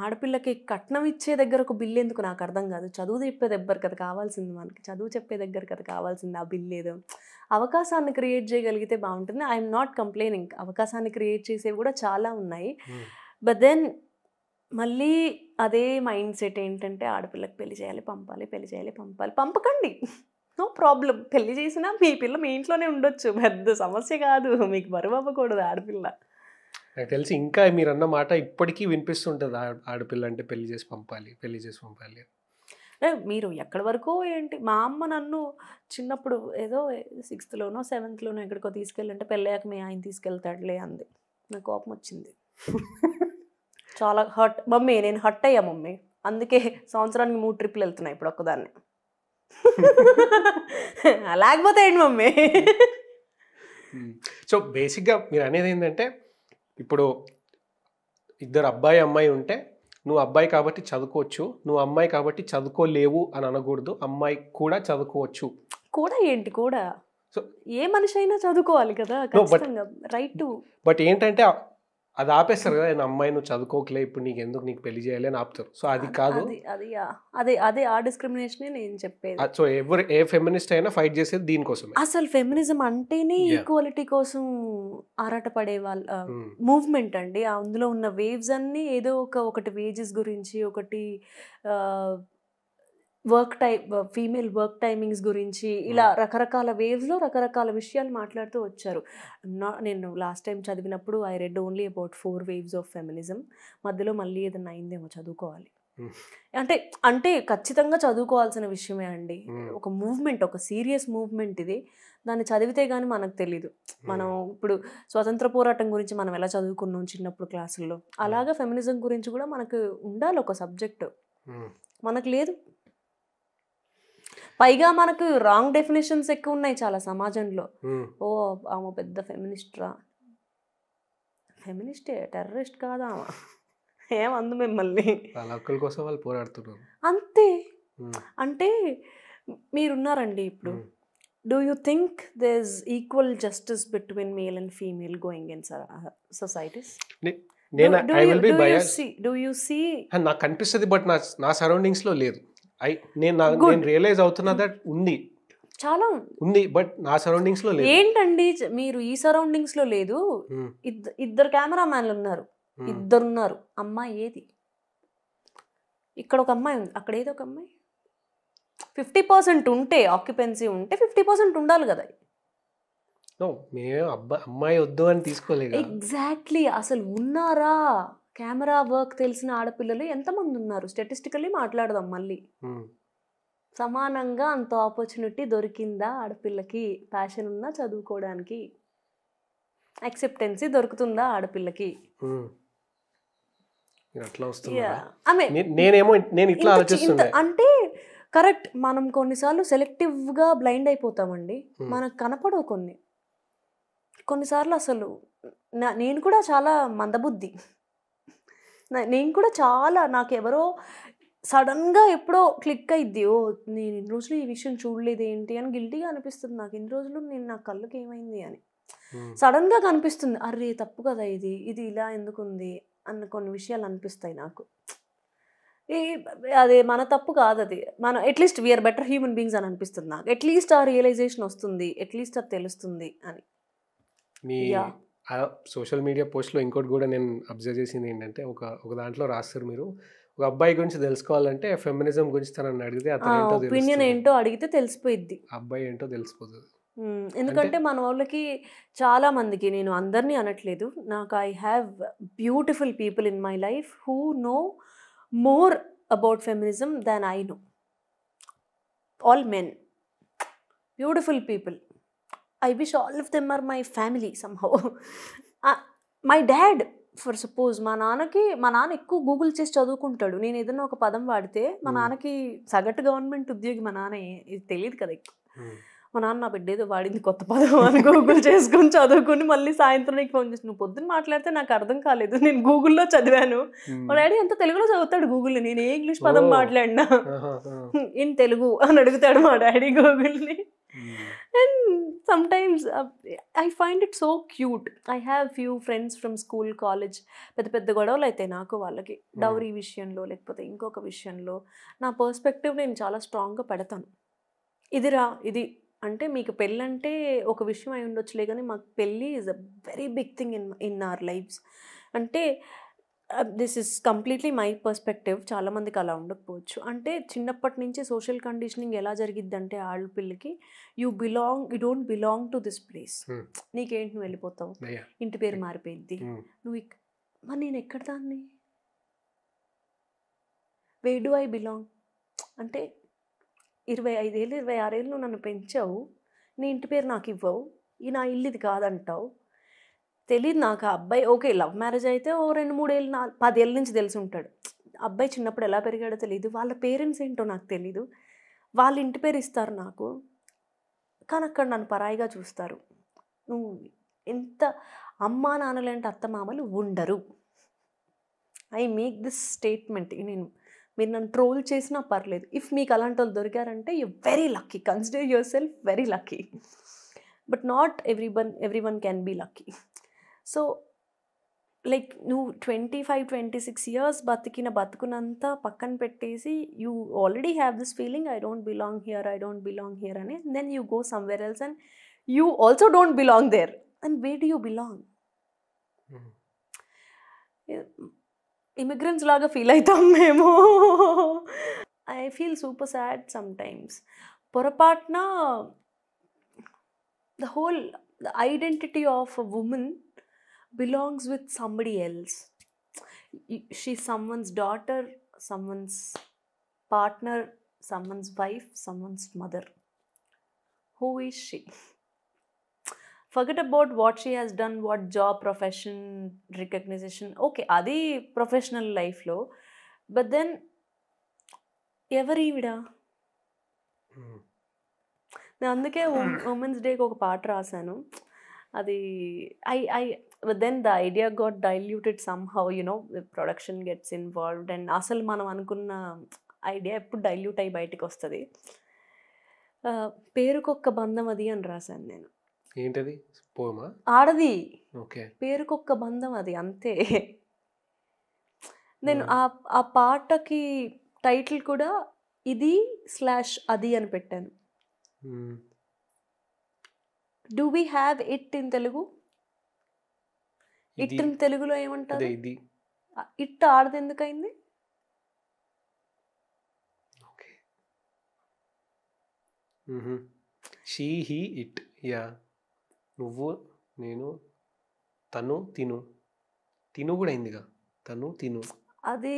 ఆడపిల్లకి కట్నం ఇచ్చే దగ్గర ఒక బిల్ ఎందుకు నాకు అర్థం కాదు. చదువు చెప్పే దగ్గర కదా కావాల్సింది, మనకి చదువు చెప్పే దగ్గర కదా కావాల్సింది. ఆ బిల్ ఏదో అవకాశాన్ని క్రియేట్ చేయగలిగితే బాగుంటుంది. ఐఎమ్ నాట్ కంప్లైనింగ్, అవకాశాన్ని క్రియేట్ చేసేవి కూడా చాలా ఉన్నాయి. బట్ దెన్ మళ్ళీ అదే మైండ్ సెట్ ఏంటంటే ఆడపిల్లకి పెళ్లి చేయాలి, పంపాలి. పంపకండి, నో ప్రాబ్లం. పెళ్లి చేసినా మీ పిల్ల మీ ఇంట్లోనే ఉండొచ్చు, పెద్ద సమస్య కాదు. మీకు బరువు అవ్వకూడదు ఆడపిల్ల. నాకు తెలిసి ఇంకా మీరు అన్న మాట ఇప్పటికీ వినిపిస్తుంటుంది, ఆడపిల్ల అంటే పెళ్లి చేసి పంపాలి. మీరు ఎక్కడి వరకు ఏంటి? మా అమ్మ నన్ను చిన్నప్పుడు ఏదో 6th లోనో 7th లోనో ఎక్కడికో తీసుకెళ్ళంటే పెళ్ళయ్యాక మీ ఆయన తీసుకెళ్తాడులే అంది. నాకు కోపం వచ్చింది, చాలా హర్ట్. మమ్మీ నేను హర్ట్ అయ్యా మమ్మీ, అందుకే సంవత్సరానికి 3 ట్రిప్లు వెళ్తున్నాయి ఇప్పుడు ఒక్కదాన్ని. లేకపోతే ఏంటి మమ్మీ? సో బేసిక్గా మీరు అనేది ఏంటంటే, ఇప్పుడు ఇద్దరు అబ్బాయి అమ్మాయి ఉంటే నువ్వు అబ్బాయి కాబట్టి చదువుకోవచ్చు, నువ్వు అమ్మాయి కాబట్టి చదువుకోలేవు అని అనకూడదు. అమ్మాయి కూడా చదువుకోవచ్చు. కూడా ఏంటి కూడా ఏ మనిషి అయినా చదువుకోవాలి కదా ఖచ్చితంగా, రైట్ టు. బట్ ఏంటంటే అది ఆపేస్తారు కదా, నా అమ్మాయి నువ్వు చదువుకోకలే ఇప్పుడు నీకు ఎందుకు, నీకు పెళ్లి చేయాలి అని ఆపుతారు. సో అది కాదు, అదే ఆ డిస్క్రిమినేషనే నేను చెప్పేది. సో ఏ ఫెమినిస్ట్ అయినా ఫైట్ చేసేది దీనికోసమే. అసలు ఫెమినిజం అంటేనే ఈక్వాలిటీ కోసం ఆరాటపడే వాళ్ళ మూవ్మెంట్ అండి. అందులో ఉన్న వేవ్స్ అన్నీ ఏదో ఒకటి వేజెస్ గురించి, ఒకటి ఫీమేల్ వర్క్ టైమింగ్స్ గురించి, ఇలా రకరకాల వేవ్స్లో రకరకాల విషయాలు మాట్లాడుతూ వచ్చారు. నేను లాస్ట్ టైం చదివినప్పుడు I read only about 4 waves of feminism. మధ్యలో మళ్ళీ ఏదైనా అయిందేమో, చదువుకోవాలి. అంటే ఖచ్చితంగా చదువుకోవాల్సిన విషయమే అండి. ఒక మూవ్మెంట్, ఒక సీరియస్ మూవ్మెంట్ ఇది. దాన్ని చదివితే కానీ మనకు తెలీదు. మనం ఇప్పుడు స్వతంత్ర పోరాటం గురించి మనం ఎలా చదువుకున్నాం చిన్నప్పుడు క్లాసుల్లో, అలాగా ఫెమినిజం గురించి కూడా మనకు ఉండాలి ఒక సబ్జెక్టు. మనకు లేదు. పైగా మనకు రాంగ్ డెఫినేషన్స్ ఎక్కువ ఉన్నాయి చాలా సమాజంలో. ఓ ఆమె పెద్ద ఫెమినిస్ట్ రా, ఫెమినిస్టే, టెర్రరిస్ట్ కాదా ఏమందు మిమ్మల్ని, హక్కుల కోసం వాళ్ళు పోరాడుతున్నారు అంతే. అంటే మీరున్నారండి ఇప్పుడు, do you think there is equal justice between male and female going in societies? నాకు కనిపిస్తుంది, బట్ నా సరౌండింగ్స్ లో లేదు. నేను రియలైజ్ అవుతున్నా దట్ ఉంది, చాలా ఉంది, బట్ నా సరౌండింగ్స్ లో లేదు. ఏంటండి మీరు ఈ సరౌండింగ్స్ లో లేదు? ఇద్దరు కెమెరా మ్యాన్లు ఉన్నారు, ఇద్దరున్నారు. అమ్మాయి ఏది? ఇక్కడ ఒక అమ్మాయి ఉంది, అక్కడ ఏదో ఒక అమ్మాయి. 50% ఉంటే, ఆక్యుపెన్సీ ఉంటే 50% ఉండాలి కదా. అమ్మాయి వద్దు అని తీసుకోలేదు. ఎగ్జాక్ట్లీ. అసలు ఉన్నారా? కెమెరా వర్క్ తెలిసిన ఆడపిల్లలు ఎంతమంది ఉన్నారు? స్టాటిస్టికల్లీ మాట్లాడదాం మళ్ళీ. సమానంగా అంత ఆపర్చునిటీ దొరికిందా ఆడపిల్లకి? ప్యాషన్ ఉన్నా చదువుకోవడానికి యాక్సెప్టెన్సీ దొరుకుతుందా ఆడపిల్లకి? అంటే కరెక్ట్, మనం కొన్నిసార్లు సెలెక్టివ్గా బ్లైండ్ అయిపోతామండి. మనకు కనపడవు కొన్నిసార్లు. అసలు నేను కూడా చాలా మందబుద్ధి, నేను కూడా చాలా, నాకెవరో సడన్గా ఎప్పుడో క్లిక్ అయ్యిద్ది. ఓ నేను ఇన్ని రోజులు ఈ విషయం చూడలేదు ఏంటి అని గిల్టీగా అనిపిస్తుంది నాకు. ఇన్ని రోజులు నా కళ్ళకి ఏమైంది అని సడన్గా కనిపిస్తుంది. అరే తప్పు కదా ఇది ఇలా ఎందుకుంది అన్న కొన్ని విషయాలు అనిపిస్తాయి నాకు. అది మన తప్పు కాదు, అది మన at least we're better human beings అని అనిపిస్తుంది నాకు. అట్లీస్ట్ ఆ రియలైజేషన్ వస్తుంది, అట్లీస్ట్ అది తెలుస్తుంది అని. సోషల్ మీడియా పోస్ట్లో ఇంకోటి కూడా నేను అబ్జర్వ్ చేసింది ఏంటంటే, ఒక దాంట్లో రాస్తారు, మీరు ఒక అబ్బాయి గురించి తెలుసుకోవాలంటే ఫెమినిజం గురించి తనని అడిగితే అతను ఒపీనియన్ ఏంటో అడిగితే తెలిసిపోయిద్ది, అబ్బాయి ఏంటో తెలిసిపోతుంది. ఎందుకంటే మన వాళ్ళకి చాలా మందికి, నేను అందరినీ అనట్లేదు, నాకు I have beautiful people in my life who know more about feminism than I know. All men, beautiful people. I wish all of them are my family somehow. My dad, for suppose, మా నాన్న ఎక్కువ Google చేసి చదువుకుంటాడు. నేను ఏదైనా ఒక పదం వాడితే మా నాన్నకి సగటు గవర్నమెంట్ ఉద్యోగి మా నాన్న, ఇది తెలియదు కదా ఎక్కువ. మా నాన్న నా బిడ్డ ఏదో వాడింది కొత్త పదం అని గూగుల్ చేసుకుని చదువుకుని మళ్ళీ సాయంత్రం నీకు ఫోన్ చేసి, నువ్వు పొద్దున్న మాట్లాడితే నాకు అర్థం కాలేదు, నేను గూగుల్లో చదివాను. మా డాడీ ఎంత తెలుగులో చదువుతాడు గూగుల్ని, నేను ఏ ఇంగ్లీష్ పదం మాట్లాడినా ఇన్ తెలుగు అని అడుగుతాడు మా daddy గూగుల్ని. And sometimes I find it so cute. I have few friends from school, college. పెద్ద గొడవలు అయితే నాకు వాళ్ళకి డౌరీ విషయంలో లేకపోతే ఇంకొక విషయంలో నా పర్స్పెక్టివ్ నేను చాలా స్ట్రాంగ్గా పెడతాను. ఇది అంటే మీకు పెళ్ళంటే ఒక విషయం అయి ఉండొచ్చులే, కానీ మాకు పెళ్ళి is a very big thing in our lives. అంటే this is completely my perspective, చాలామందికి అలా ఉండకపోవచ్చు. అంటే చిన్నప్పటి నుంచి సోషల్ కండిషనింగ్ ఎలా జరిగిద్ది అంటే, ఆడపిల్లకి you don't belong to this place, నీకేంటి నువ్వు వెళ్ళిపోతావు, ఇంటి పేరు మారిపోయింది, నువ్వు మరి నేను ఎక్కడ దాన్ని, వే డు ఐ బిలాంగ్ అంటే 25 ఏళ్ళు 26 ఏళ్ళు నన్ను పెంచావు, నీ ఇంటి పేరు నాకు ఇవ్వవు, నా ఇల్లు ఇది కాదంటావు. తెలియదు నాకు ఆ అబ్బాయి. ఓకే లవ్ మ్యారేజ్ అయితే ఓ 2-3 ఏళ్ళు 10 ఏళ్ళ నుంచి తెలిసి ఉంటాడు. అబ్బాయి చిన్నప్పుడు ఎలా పెరిగాడో తెలియదు, వాళ్ళ పేరెంట్స్ ఏంటో నాకు తెలీదు, వాళ్ళ ఇంటి పేరు ఇస్తారు నాకు, కానీ అక్కడ నన్ను పరాయిగా చూస్తారు. నువ్వు ఎంత అమ్మా నాన్నలేంటి అత్తమామలు ఉండరు. I make this statement. మీరు నన్ను ట్రోల్ చేసినా పర్లేదు, ఇఫ్ మీకు అలాంటి వాళ్ళు దొరికారంటే you very lucky, consider your self very lucky. But not everyone can be lucky. So like నువ్వు 25-26 years బతుకునంతా పక్కన పెట్టేసి you already have this feeling I don't belong here అని, then you go somewhere else and you also don't belong there, and where do you belong? Immigrants లాగా feel అవుతాం మేము. I feel super sad sometimes. పొరపాటున the whole identity of a woman belongs with somebody else. She's someone's daughter, someone's partner, someone's wife, someone's mother. Who is she? Forget about what she has done, what job, profession, recognition. Okay, adi professional life lo, but then ఎవరీవిడా? నేను అందుకే women's డేకి ఒక పాట రాశాను. అది but then the idea got diluted somehow, the production gets involved, and అసలు మనం అనుకున్న ఐడియా ఎప్పుడు డైల్యూట్ అయ్యి బయటకు వస్తుంది. పేరుకొక్క బంధం అది అని రాశాను నేను. ఏంటది? పోమా? ఆడది. ఓకే. పేరుకొక్క బంధం అది, అంతే. నేను ఆ పాటకి టైటిల్ కూడా ఇది/అది అని పెట్టాను. Do we have it in Telugu? It in తెలుగులో ఏమంటారు? ఇట్ ఆడది ఎందుకైంది? She, he, it. యా, నువ్వు, నేను, తను, తిను కూడా అయిందిగా. తను, తిను. అది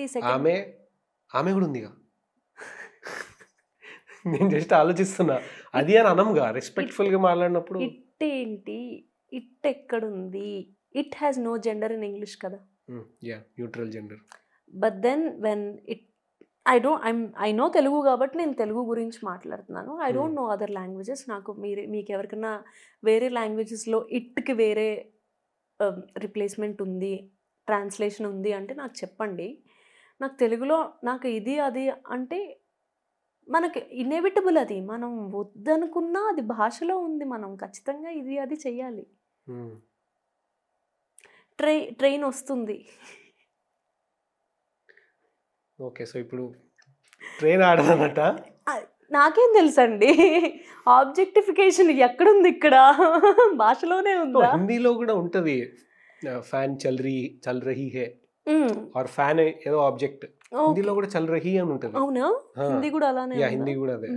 ఆమె కూడా ఉందిగా. నేను జస్ట్ ఆలోచిస్తున్నా, అది అని అనంగా రెస్పెక్ట్ఫుల్గా మాట్లాడినప్పుడు. ఇట్ ఏంటి? ఇట్ ఎక్కడుంది? It has no gender in English కదా. Yeah, neutral gender. But then when it I know Telugu కాబట్టి నేను తెలుగు గురించి మాట్లాడుతున్నాను. I don't know other languages. మీకు ఎవరికైనా వేరే లాంగ్వేజెస్లో ఇట్కి వేరే రిప్లేస్మెంట్ ఉంది, ట్రాన్స్లేషన్ ఉంది అంటే నాకు చెప్పండి. నాకు తెలుగులో నాకు ఇది అది అంటే మనకి ఇన్ఎవిటబుల్. అది మనం వద్దనుకున్నా అది భాషలో ఉంది, మనం ఖచ్చితంగా ఇది అది చెయ్యాలి. ట్రైన్ వస్తుంది. ఓకే, సో ఇప్పుడు ట్రైన్ ఆడదన్నట. నాకేం తెలుసండి, ఆబ్జెక్టిఫికేషన్ ఎక్కడుంది? ఇక్కడ భాషలోనే ఉంది. హిందీలో కూడా ఉంటది, ఫ్యాన్ చల్ రహీ హే ఆర్ ఫ్యాన్ ఏదో ఆబ్జెక్ట్. హిందీలో కూడా చల్ రహీ అని ఉంటది. అవునా? హిందీ కూడా అలానే? యా, హిందీ కూడా అదే.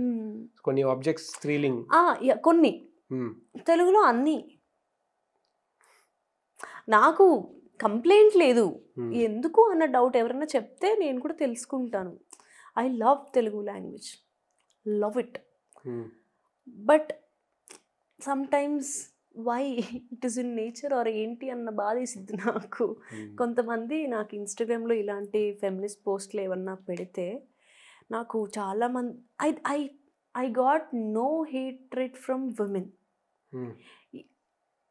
కొన్ని ఆబ్జెక్ట్స్ స్త్రీలింగ్, కొన్ని. తెలుగులో అన్ని. నాకు కంప్లైంట్ లేదు, ఎందుకు అన్న డౌట్ ఎవరైనా చెప్తే నేను కూడా తెలుసుకుంటాను. I love Telugu language, love it. But sometimes why it is in nature or ఏంటి అన్న బాధ వేసిద్ది నాకు. కొంతమంది నాకు ఇన్స్టాగ్రామ్లో ఇలాంటి ఫెమినిస్ట్ పోస్ట్లు ఏమన్నా పెడితే నాకు చాలామంది I got no hatred from women.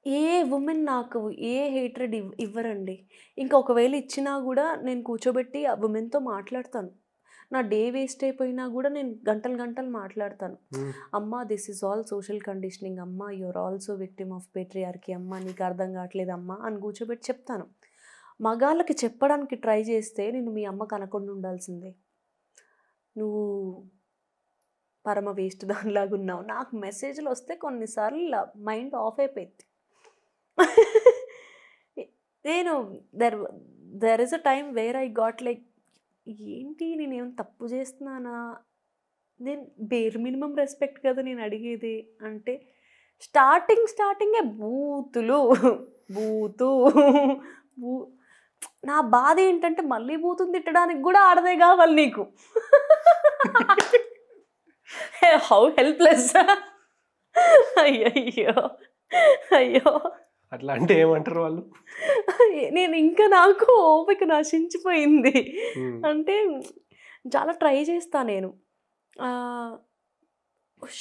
ఏ ఉమెన్ నాకు ఏ హేట్రెడ్ ఇవ్వరండి. ఇంకా ఒకవేళ ఇచ్చినా కూడా నేను కూర్చోబెట్టి ఆ ఉమెన్తో మాట్లాడతాను. నా డే వేస్ట్ అయిపోయినా కూడా నేను గంటలు మాట్లాడతాను. అమ్మ, this is all social conditioning అమ్మ, you're also victim of patriarchy అమ్మ, నీకు అర్థం కావట్లేదు అమ్మ అని కూర్చోబెట్టి చెప్తాను. మగాళ్ళకి చెప్పడానికి ట్రై చేస్తే నేను మీ అమ్మకు అనకుండా ఉండాల్సిందే, నువ్వు పరమ వేస్ట్ దానిలాగా ఉన్నావు. నాకు మెసేజ్లు వస్తే కొన్నిసార్లు మైండ్ ఆఫ్ అయిపోయింది. నేను there is a time where I got like, ఏంటి నేనేం తప్పు చేస్తున్నానా? నేను బేర్ మినిమం రెస్పెక్ట్ కదా నేను అడిగేది. అంటే స్టార్టింగే బూతు. నా బాధ ఏంటంటే మళ్ళీ బూతుని తిట్టడానికి కూడా ఆడదే కావాలి నీకు. How helpless. అయ్యో అట్లా అంటే ఏమంటారు వాళ్ళు? నేను ఇంకా నాకు ఓపిక నశించిపోయింది. అంటే చాలా ట్రై చేస్తా నేను.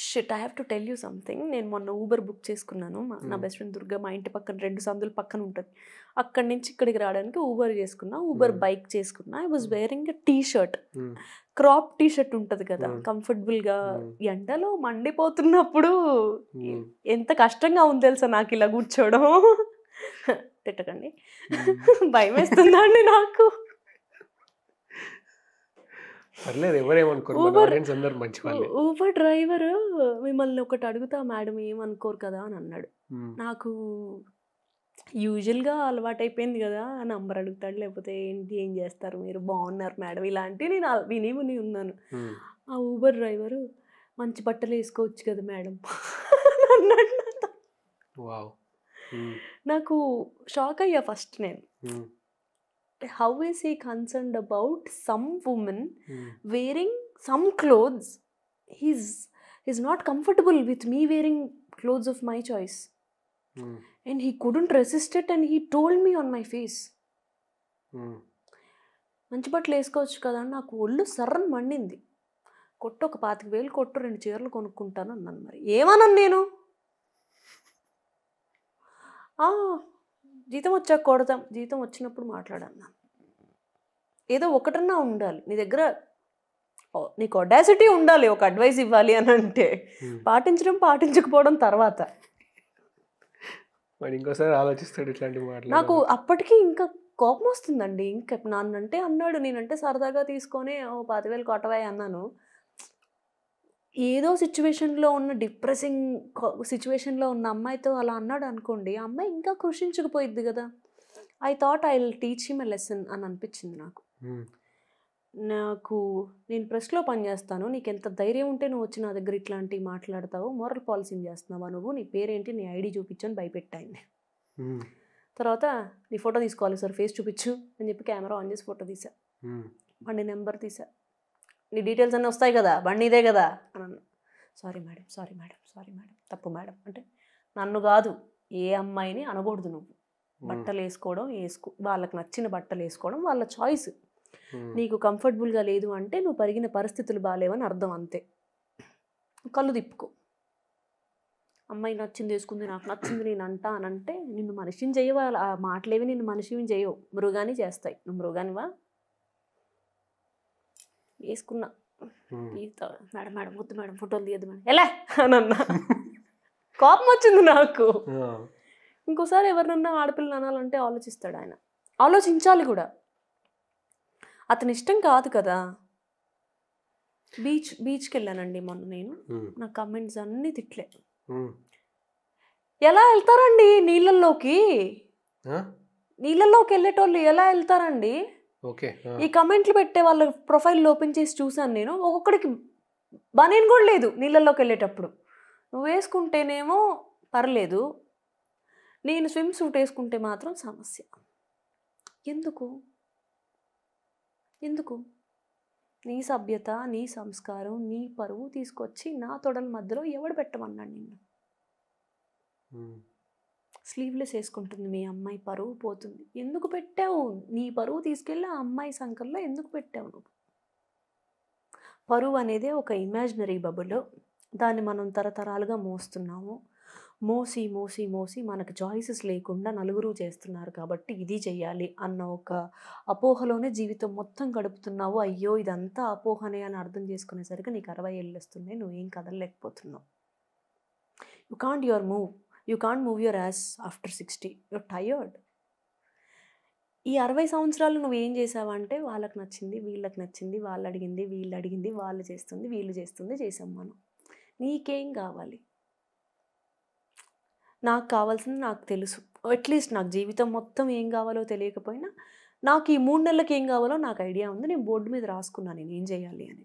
Shit, I have to tell you something. నేను మొన్న ఊబర్ బుక్ చేసుకున్నాను. నా బెస్ట్ ఫ్రెండ్ దుర్గా మా ఇంటి పక్కన 2 సందుల పక్కన ఉంటుంది. అక్కడి నుంచి ఇక్కడికి రావడానికి ఊబర్ చేసుకున్నా. ఊబర్ బైక్ చేసుకున్నా. I was wearing a T shirt, crop T shirt ఉంటుంది కదా, కంఫర్టబుల్గా. ఎండలో మండిపోతున్నప్పుడు ఎంత కష్టంగా ఉంది తెలుసా నాకు ఇలా కూర్చోవడం. తిట్టకండి, భయం వేస్తుందా అండి నాకు. ఊబర్ డ్రైవర్ మిమ్మల్ని ఒకటి అడుగుతా మేడం ఏమనుకోరు కదా అని అన్నాడు. నాకు యూజువల్గా అలవాటు అయిపోయింది కదా, నంబర్ అడుగుతాడు, లేకపోతే ఏంటి ఏం చేస్తారు మీరు, బాగున్నారు మేడం, ఇలాంటివి నేను విని ఉన్నాను. ఆ ఊబర్ డ్రైవరు మంచి బట్టలు వేసుకోవచ్చు కదా మేడం అన్నాడు. నాకు షాక్ అయ్యా ఫస్ట్ నేను. How is he concerned about some woman wearing some clothes? He's not comfortable with me wearing clothes of my choice. And he couldn't resist it and he told me on my face. మంచి బట్టలు వేసుకోవచ్చు కదా అని నాకు ఒళ్ళు సర్రని మండింది. కొట్టు ఒక 25,000 కొట్టు 2 చీరలు కొనుక్కుంటాను అన్నాను. మరి ఏమన్నాను నేను? జీతం వచ్చాక కొడతాం, జీతం వచ్చినప్పుడు మాట్లాడన్నా. ఏదో ఒకటన్నా ఉండాలి నీ దగ్గర, నీకు అడాసిటీ ఉండాలి ఒక అడ్వైస్ ఇవ్వాలి అని అంటే. పాటించడం పాటించకపోవడం తర్వాత. ఇంకోసారి ఆలోచిస్తాడు ఇట్లాంటి మాటలు. నాకు అప్పటికి ఇంకా కోపం వస్తుందండి. ఇంకా నాన్నంటే అన్నాడు, నేనంటే సరదాగా తీసుకొని 10,000 కొట్టవా అన్నాను. ఏదో సిచ్యువేషన్లో ఉన్న డిప్రెసింగ్ సిచ్యువేషన్లో ఉన్న అమ్మాయితో అలా అన్నాడు అనుకోండి, ఆ అమ్మాయి ఇంకా కృషించకపోయిద్ది కదా. I thought I will teach him a lesson అని అనిపించింది నాకు. నేను ప్రెస్లో పనిచేస్తాను, నీకు ఎంత ధైర్యం ఉంటే నువ్వు వచ్చి నా దగ్గర ఇట్లాంటివి మాట్లాడతావు, మోరల్ పాలసీని చేస్తున్నావా నువ్వు, నీ పేరేంటి, నీ ఐడి చూపించని భయపెట్టాయని. తర్వాత నీ ఫోటో తీసుకోవాలి సార్, ఫేస్ చూపించు అని చెప్పి కెమెరా ఆన్ చేసి ఫోటో తీసా. బండి నెంబర్ తీసా, నీ డీటెయిల్స్ అన్నీ వస్తాయి కదా, బండి ఇదే కదా అని అన్నా. Sorry madam, sorry madam, sorry madam, తప్పు మేడం. అంటే నన్ను కాదు, ఏ అమ్మాయిని అనకూడదు నువ్వు. బట్టలు వేసుకోవడం వాళ్ళకి నచ్చిన బట్టలు వేసుకోవడం వాళ్ళ చాయిస్. నీకు కంఫర్టబుల్గా లేదు అంటే నువ్వు పరిగిన పరిస్థితులు బాగాలేవని అర్థం, అంతే. కళ్ళు తిప్పుకో. అమ్మాయి నచ్చింది వేసుకుంది, నాకు నచ్చింది నేను అంటా అని అంటే నిన్ను మనిషిని చేయవా? ఆ మాటలేవి నిన్ను మనిషిని చేయవు, మృగాన్ని చేస్తాయి. నువ్వు మృగానివా? వేసుకున్నా. మేడం మేడం వద్దు మేడం, ఫోటోలు తీయద్దు మేడం, ఎలా అని అన్నా. కోపం వచ్చింది నాకు. ఇంకోసారి ఎవరినన్నా ఆడపిల్లలు అనాలంటే ఆలోచిస్తాడు ఆయన, ఆలోచించాలి కూడా. అతని ఇష్టం కాదు కదా. బీచ్కి వెళ్ళానండి మొన్న నేను. నా కమెంట్స్ అన్నీ తిట్లే. ఎలా వెళ్తారండి నీళ్ళల్లోకి వెళ్ళేటోళ్ళు ఎలా వెళ్తారండి? ఈ కమెంట్లు పెట్టే వాళ్ళ ప్రొఫైల్ ఓపెన్ చేసి చూసాను నేను. ఒక్కొక్కడికి బనీన్ కూడా లేదు నీళ్ళల్లోకి వెళ్ళేటప్పుడు. నువ్వు వేసుకుంటేనేమో పర్లేదు, నేను స్విమ్ సూట్ వేసుకుంటే మాత్రం సమస్య. ఎందుకు? నీ సభ్యత, నీ సంస్కారం, నీ పరువు తీసుకొచ్చి నా తొడల మధ్యలో ఎవడు పెట్టమన్నాడు నిన్ను? స్లీవ్లెస్ వేసుకుంటుంది మీ అమ్మాయి, పరువు పోతుంది. ఎందుకు పెట్టావు? నీ పరువు తీసుకెళ్ళి ఆ అమ్మాయి సంకల్లో ఎందుకు పెట్టావు నువ్వు? పరువు అనేది ఒక ఇమాజినరీ బబుల్. దాన్ని మనం తరతరాలుగా మోస్తున్నాము. మోసి మోసి మోసి మనకు చాయిసెస్ లేకుండా నలుగురు చేస్తున్నారు కాబట్టి ఇది చెయ్యాలి అన్న ఒక అపోహలోనే జీవితం మొత్తం గడుపుతున్నావు. అయ్యో ఇదంతా అపోహనే అని అర్థం చేసుకునేసరికి నీకు 60 ఏళ్ళు వస్తున్నాయి, నువ్వేం కదలలేకపోతున్నావు. You can't move your ass after 60. You're tired. ఈ 60 సంవత్సరాలు నువ్వు ఏం చేసావంటే వాళ్ళకి నచ్చింది, వీళ్ళకి నచ్చింది, వాళ్ళు అడిగింది, వీళ్ళు అడిగింది, వాళ్ళు చేస్తుంది, వీళ్ళు చేస్తుంది చేసాం మనం. నీకేం కావాలి? నాకు కావాల్సింది నాకు తెలుసు. అట్లీస్ట్ నాకు జీవితం మొత్తం ఏం కావాలో తెలియకపోయినా నాకు ఈ 3 నెలలకి ఏం కావాలో నాకు ఐడియా ఉంది. నేను బోర్డు మీద రాసుకున్నాను నేను ఏం చేయాలి అని.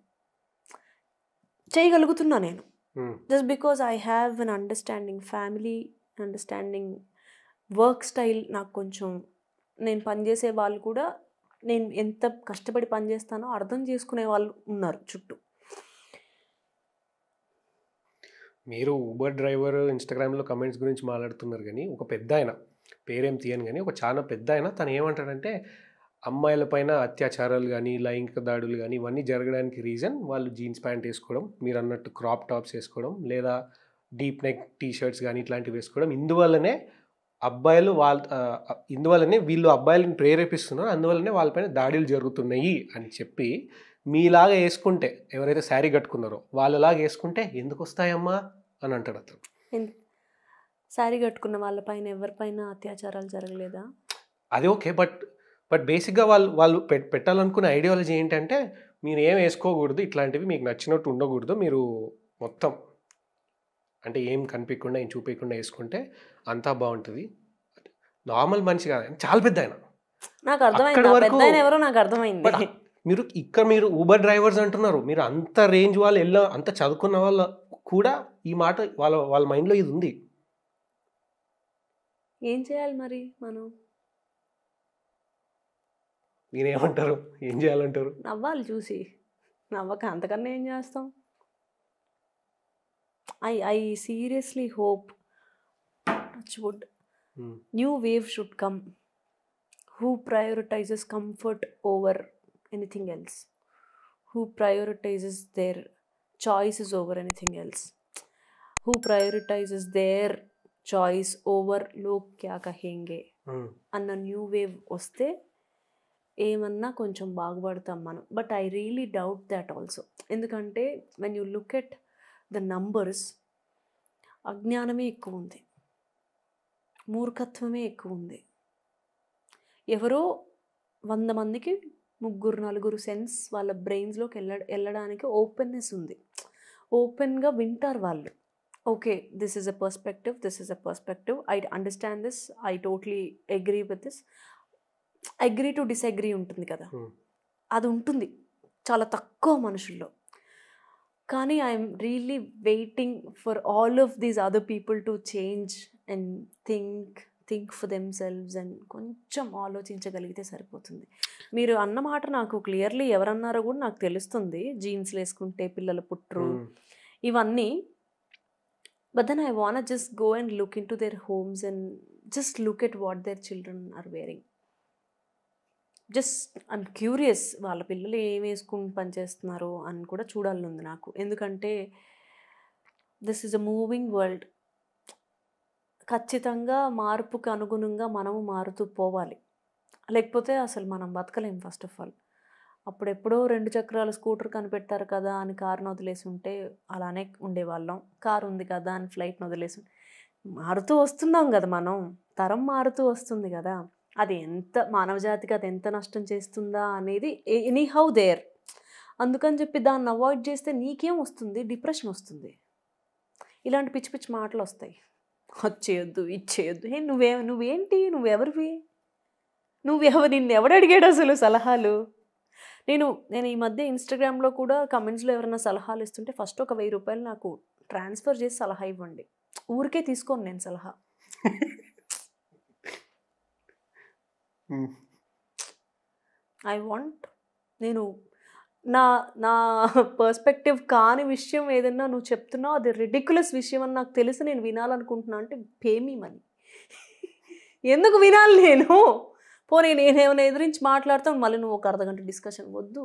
చేయగలుగుతున్నా నేను. Just because I have an understanding family, understanding work style. నాకు కొంచెం నేను పనిచేసే వాళ్ళు కూడా నేను ఎంత కష్టపడి పనిచేస్తానో అర్థం చేసుకునే వాళ్ళు ఉన్నారు చుట్టూ. మీరు ఊబర్ డ్రైవర్ ఇన్స్టాగ్రామ్లో కమెంట్స్ గురించి మాట్లాడుతున్నారు కానీ ఒక పెద్ద ఆయన, పేరేం తీయను కానీ ఒక చాలా పెద్ద ఆయన, తను ఏమంటాడంటే అమ్మాయిల పైన అత్యాచారాలు కానీ లైంగిక దాడులు కానీ ఇవన్నీ జరగడానికి రీజన్ వాళ్ళు జీన్స్ ప్యాంట్ వేసుకోవడం, మీరు అన్నట్టు క్రాప్ టాప్స్ వేసుకోవడం, లేదా డీప్ నెక్ టీ షర్ట్స్ కానీ ఇట్లాంటివి వేసుకోవడం. ఇందువల్లనే ఇందువల్లనే వీళ్ళు అబ్బాయిలను ప్రేరేపిస్తున్నారు, అందువల్లనే వాళ్ళపైన దాడులు జరుగుతున్నాయి అని చెప్పి మీలాగా వేసుకుంటే, ఎవరైతే శారీ కట్టుకున్నారో వాళ్ళలాగా వేసుకుంటే ఎందుకు వస్తాయమ్మా అని అంటాడు అతను. శారీ కట్టుకున్న వాళ్ళపైన ఎవరిపైన అత్యాచారాలు జరగలేదా? అది ఓకే, బట్ బేసిక్గా వాళ్ళు పెట్టాలనుకున్న ఐడియాలజీ ఏంటంటే మీరు ఏం వేసుకోకూడదు, ఇట్లాంటివి మీకు నచ్చినట్టు ఉండకూడదు, మీరు మొత్తం అంటే ఏం కనిపించకుండా ఏం చూపించకుండా వేసుకుంటే అంతా బాగుంటుంది. నార్మల్ మనిషి కాదు, చాలా పెద్ద ఆయన. నాకు అర్థమైంది ఎవరో, నాకు అర్థమైంది. మీరు ఊబర్ డ్రైవర్స్ అంటున్నారు, మీరు అంత రేంజ్ వాళ్ళు అంత చదువుకున్న వాళ్ళ కూడా ఈ మాట వాళ్ళ మైండ్లో ఇది ఉంది. ఏం చేయాలి మరి మనం? మీరేమంటారు, ఏం చేయాలంటారు? నవ్వాలి చూసి, నవ్వక అంతకన్నా ఏం చేస్తాం? I seriously hope, touch wood, new wave should come who prioritizes comfort over anything else, who prioritizes their choices over anything else, who prioritizes their choice over log kya kahenge anna new wave వస్తే ఏమన్నా కొంచెం బాగుపడతాం మనం. But I really doubt that also. ఎందుకంటే when you look at the numbers, అజ్ఞానమే ఎక్కువ ఉంది, మూర్ఖత్వమే ఎక్కువ ఉంది. ఎవరో 100 మందికి 3-4 సెన్స్ వాళ్ళ బ్రెయిన్స్లోకి వెళ్ళడానికి ఓపెన్నెస్ ఉంది. ఓపెన్గా వింటారు వాళ్ళు. Okay, this is a perspective, this is a perspective, I understand this, I totally agree with this. Agree to disagree ఉంటుంది కదా, అది ఉంటుంది చాలా తక్కువ మనుషుల్లో. కానీ I'm really waiting for all of these other people to change and think for themselves and కొంచెం ఆలోచించగలిగితే సరిపోతుంది. మీరు అన్న మాట నాకు క్లియర్లీ ఎవరన్నారో కూడా నాకు తెలుస్తుంది, జీన్స్లు వేసుకుంటే పిల్లలు పుట్టరు ఇవన్నీ. But then I want just go and look into their homes and just look at what their children are wearing. Just I'm curious, వాళ్ళ పిల్లలు ఏం వేసుకుని పనిచేస్తున్నారు అని కూడా చూడాలని ఉంది నాకు. ఎందుకంటే this is a moving world. ఖచ్చితంగా మార్పుకు అనుగుణంగా మనము మారుతూ పోవాలి, లేకపోతే అసలు మనం బతకలేం. ఫస్ట్ ఆఫ్ ఆల్ అప్పుడెప్పుడో 2 చక్రాల స్కూటర్ కనిపెట్టారు కదా అని కారును వదిలేసి ఉంటే అలానే ఉండేవాళ్ళం. కారు ఉంది కదా అని ఫ్లైట్ని వదిలేసి మారుతూ వస్తున్నాం కదా మనం, తరం మారుతూ వస్తుంది కదా. అది ఎంత మానవజాతికి అది ఎంత నష్టం చేస్తుందా అనేది ఎనీహౌ దేర్. అందుకని చెప్పి దాన్ని అవాయిడ్ చేస్తే నీకేం వస్తుంది? డిప్రెషన్ వస్తుంది, ఇలాంటి పిచ్చి పిచ్చి మాటలు వస్తాయి. వచ్చేయొద్దు, ఇచ్చేయొద్దు. నువ్వేంటి, నువ్వెవరివి, నిన్ను ఎవడు అడిగాడు అసలు సలహాలు? నేను ఈ మధ్య ఇన్స్టాగ్రామ్లో కూడా కమెంట్స్లో ఎవరైనా సలహాలు ఇస్తుంటే ఫస్ట్ ఒక 1000 రూపాయలు నాకు ట్రాన్స్ఫర్ చేసి సలహా ఇవ్వండి. ఊరికే తీసుకోను నేను సలహా. ఐ వాంట్, నేను నా పర్స్పెక్టివ్ కాని విషయం ఏదన్నా నువ్వు చెప్తున్నావు, అది రిడిక్యులస్ విషయం అని నాకు తెలిసి నేను వినాలనుకుంటున్నా అంటే పే మీ మనీ. ఎందుకు వినాలి నేను? పోనీ నేనేమైనా ఎదిరించి మాట్లాడతాను, మళ్ళీ నువ్వు ఒక అర్ధగంట డిస్కషన్ వద్దు.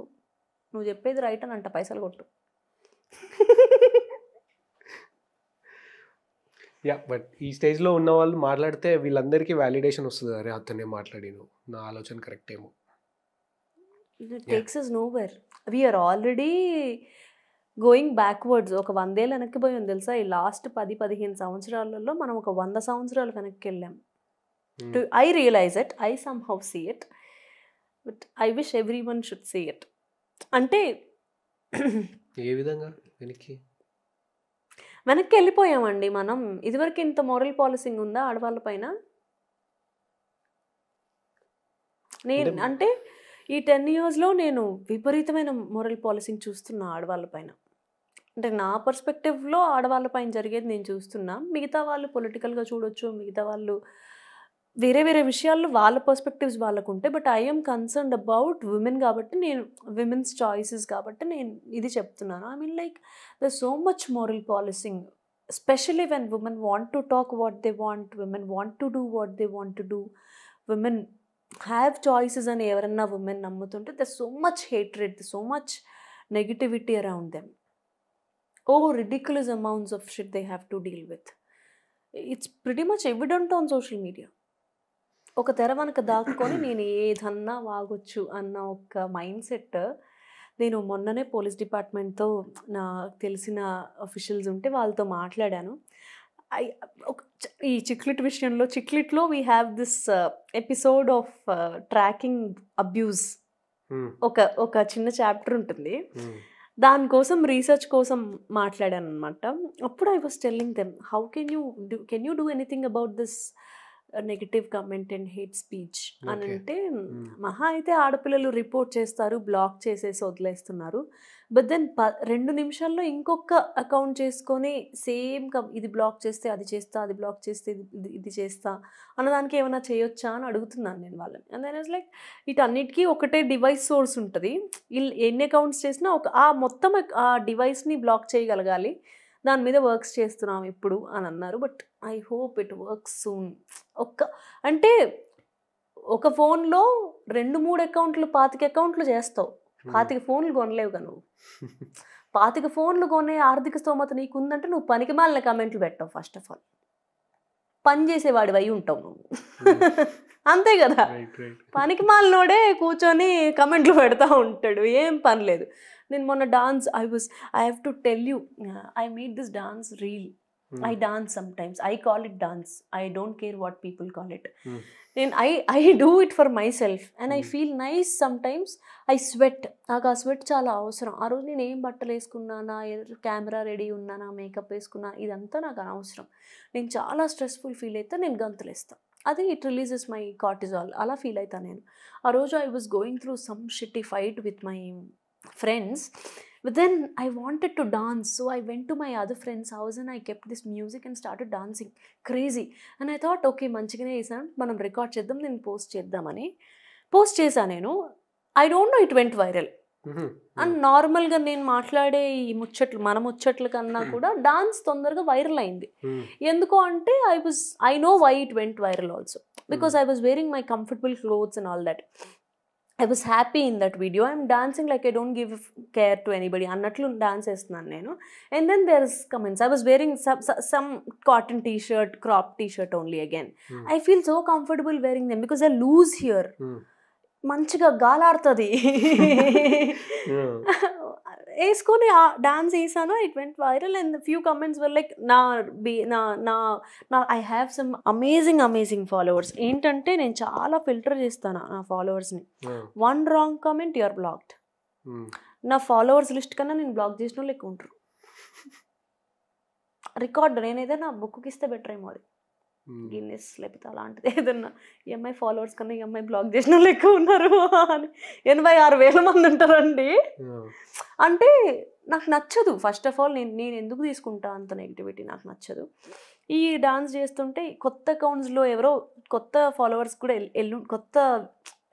నువ్వు చెప్పేది రైట్ అని అంట, పైసలు కొట్టు. బట్ ఈ స్టేజ్లో ఉన్న వాళ్ళు మాట్లాడితే వీళ్ళందరికీ వ్యాలిడేషన్ వస్తుంది, అరే అతనే మాట్లాడిను, నా ఆలోచన కరెక్ట్ ఏమో. It takes us nowhere. We are already going backwards. ఒక 100 ఏళ్ళు వెనక్కి పోయాం తెలుసా? ఈ లాస్ట్ 10-15 సంవత్సరాలలో మనం ఒక 100 సంవత్సరాలు వెనక్కి వెళ్ళాం. I realize it, I somehow see it, but I wish everyone should see it. అంటే ఏ విధంగా వెనక్కి వెళ్ళిపోయామండి మనం. ఇదివరకు ఇంత మోరల్ పాలసింగ్ ఉందా ఆడవాళ్ళ పైన? నేను అంటే ఈ 10 yearsలో నేను విపరీతమైన మోరల్ పాలసింగ్ చూస్తున్నా ఆడవాళ్ళ పైన. అంటే నా పర్స్పెక్టివ్లో ఆడవాళ్ళ పైన జరిగేది నేను చూస్తున్నా. మిగతా వాళ్ళు పొలిటికల్గా చూడొచ్చు, మిగతా వాళ్ళు వేరే వేరే విషయాల్లో వాళ్ళ పర్స్పెక్టివ్స్ వాళ్ళకు ఉంటాయి. But I'm concerned about women కాబట్టి, నేను విమెన్స్ చాయిసెస్ కాబట్టి నేను ఇది చెప్తున్నాను. I mean like there so much moral policing, especially when women want to talk what they want, women want to do what they want to do, women have choices అని ఎవరన్నా women నమ్ముతుంటే the so much hatred, so much negativity around them. Ridiculous amounts of shit they have to deal with. It's pretty much evident on social media. ఒక తెర వెనక దాక్కొని నేను ఏదన్నా వాగొచ్చు అన్న ఒక మైండ్ సెట్. నేను మొన్ననే పోలీస్ డిపార్ట్మెంట్తో నాకు తెలిసిన అఫీషియల్స్ ఉంటే వాళ్ళతో మాట్లాడాను. ఈ చిక్లిట్లో we have this episode of tracking abuse. ఒక చిన్న చాప్టర్ ఉంటుంది, దానికోసం రీసెర్చ్ కోసం మాట్లాడాను అనమాట. అప్పుడు I was telling them, how can you do anything about this negative comment and hate speech అని అంటే, మహా అయితే ఆడపిల్లలు రిపోర్ట్ చేస్తారు, బ్లాక్ చేసేసి వదిలేస్తున్నారు. బట్ దెన్ 2 నిమిషాల్లో ఇంకొక అకౌంట్ చేసుకొని సేమ్ ఇది బ్లాక్ చేస్తే అది చేస్తా, అది బ్లాక్ చేస్తే ఇది చేస్తా అన్నదానికి ఏమైనా చేయొచ్చా అని అడుగుతున్నాను నేను వాళ్ళని. అండ్ దెన్ ఇస్ లైక్, వీటన్నిటికీ ఒకటే డివైస్ సోర్స్ ఉంటుంది. ఎన్ని అకౌంట్స్ చేసినా మొత్తం ఆ డివైస్ని బ్లాక్ చేయగలగాలి, దాని మీద వర్క్స్ చేస్తున్నాం ఇప్పుడు అని అన్నారు. But I hope it works soon. అంటే ఒక ఫోన్లో 2-3 అకౌంట్లు 25 అకౌంట్లు చేస్తావు, 25 ఫోన్లు కొనలేవుగా నువ్వు. 25 ఫోన్లు కొనే ఆర్థిక స్తోమత నీకు ఉందంటే నువ్వు పనికి మాలిన కమెంట్లు పెట్టావు. ఫస్ట్ ఆఫ్ ఆల్ పని చేసేవాడివి అయి ఉంటావు నువ్వు. అంతే కదా, పనికి మాలినోడే కూర్చొని కమెంట్లు పెడతా ఉంటాడు, ఏం పని లేదు. నేను మొన్న dance I have to tell you, I made this dance reel. I dance sometimes. I call it dance. I don't care what people call it. And I do it for myself and I feel nice sometimes. I sweat. నాకు ఆ sweat చాలా అవసరం. ఆ రోజు నేను ఏం బట్టలు వేసుకున్నానా, camera ready ఉన్నానా, మేకప్ వేసుకున్నా, ఇదంతా నాకు అనవసరం. నేను చాలా స్ట్రెస్ఫుల్ ఫీల్ అయితే నేను గంతులేస్తాను. అది ఇట్ రిలీజెస్ మై కార్టిజాల్. అలా ఫీల్ అవుతాను నేను. ఆ రోజు I was going through some షిట్టి fight with my friends, but then I wanted to dance, so I went to my other friend's house and I kept this music and started dancing crazy. And I thought, okay, మంచిగానే చేసాను, మనం record చేద్దాం, నేను post చేద్దామని post చేశాను నేను. I don't no, it went viral. And నార్మల్గా నేను మాట్లాడే ఈ మన ముచ్చట్ల కన్నా కూడా డాన్స్ తొందరగా వైరల్ అయింది. ఎందుకు అంటే I know why it went viral also, because I was wearing my comfortable clothes and all that. I was happy in that video. I'm dancing like I don't give care to anybody. Annatlu dance చేస్తున్నాను నేను. And then there's comments. I was wearing some cotton t-shirt, crop t-shirt only again. I feel so comfortable wearing them because they're loose here. మంచిగా గాలాడుతుంది వేసుకొని dance వేసాను. It went viral and few comments were like, I have some amazing followers. ఏంటంటే నేను చాలా filter చేస్తాను నా ఫాలోవర్స్ని. 1 wrong comment you're blocked. నా followers list కన్నా నేను బ్లాక్ చేసిన వాళ్ళు ఎక్కువ ఉంటారు. రికార్డ్ నేనైతే నా బుక్కి ఇస్తే బెటర్ ఏమో, అది గిన్నెస్ లేకపోతే అలాంటిది ఏదన్నా. EMI ఫాలోవర్స్ కన్నా EMI బ్లాక్ చేసిన వాళ్ళు ఎక్కువ ఉన్నారు అని 86,000 మంది ఉంటారండి. అంటే నాకు నచ్చదు. ఫస్ట్ ఆఫ్ ఆల్ నేను ఎందుకు తీసుకుంటా అంత నెగిటివిటీ, నాకు నచ్చదు. ఈ డాన్స్ చేస్తుంటే కొత్త అకౌంట్స్లో ఎవరో కొత్త ఫాలోవర్స్ కూడా కొత్త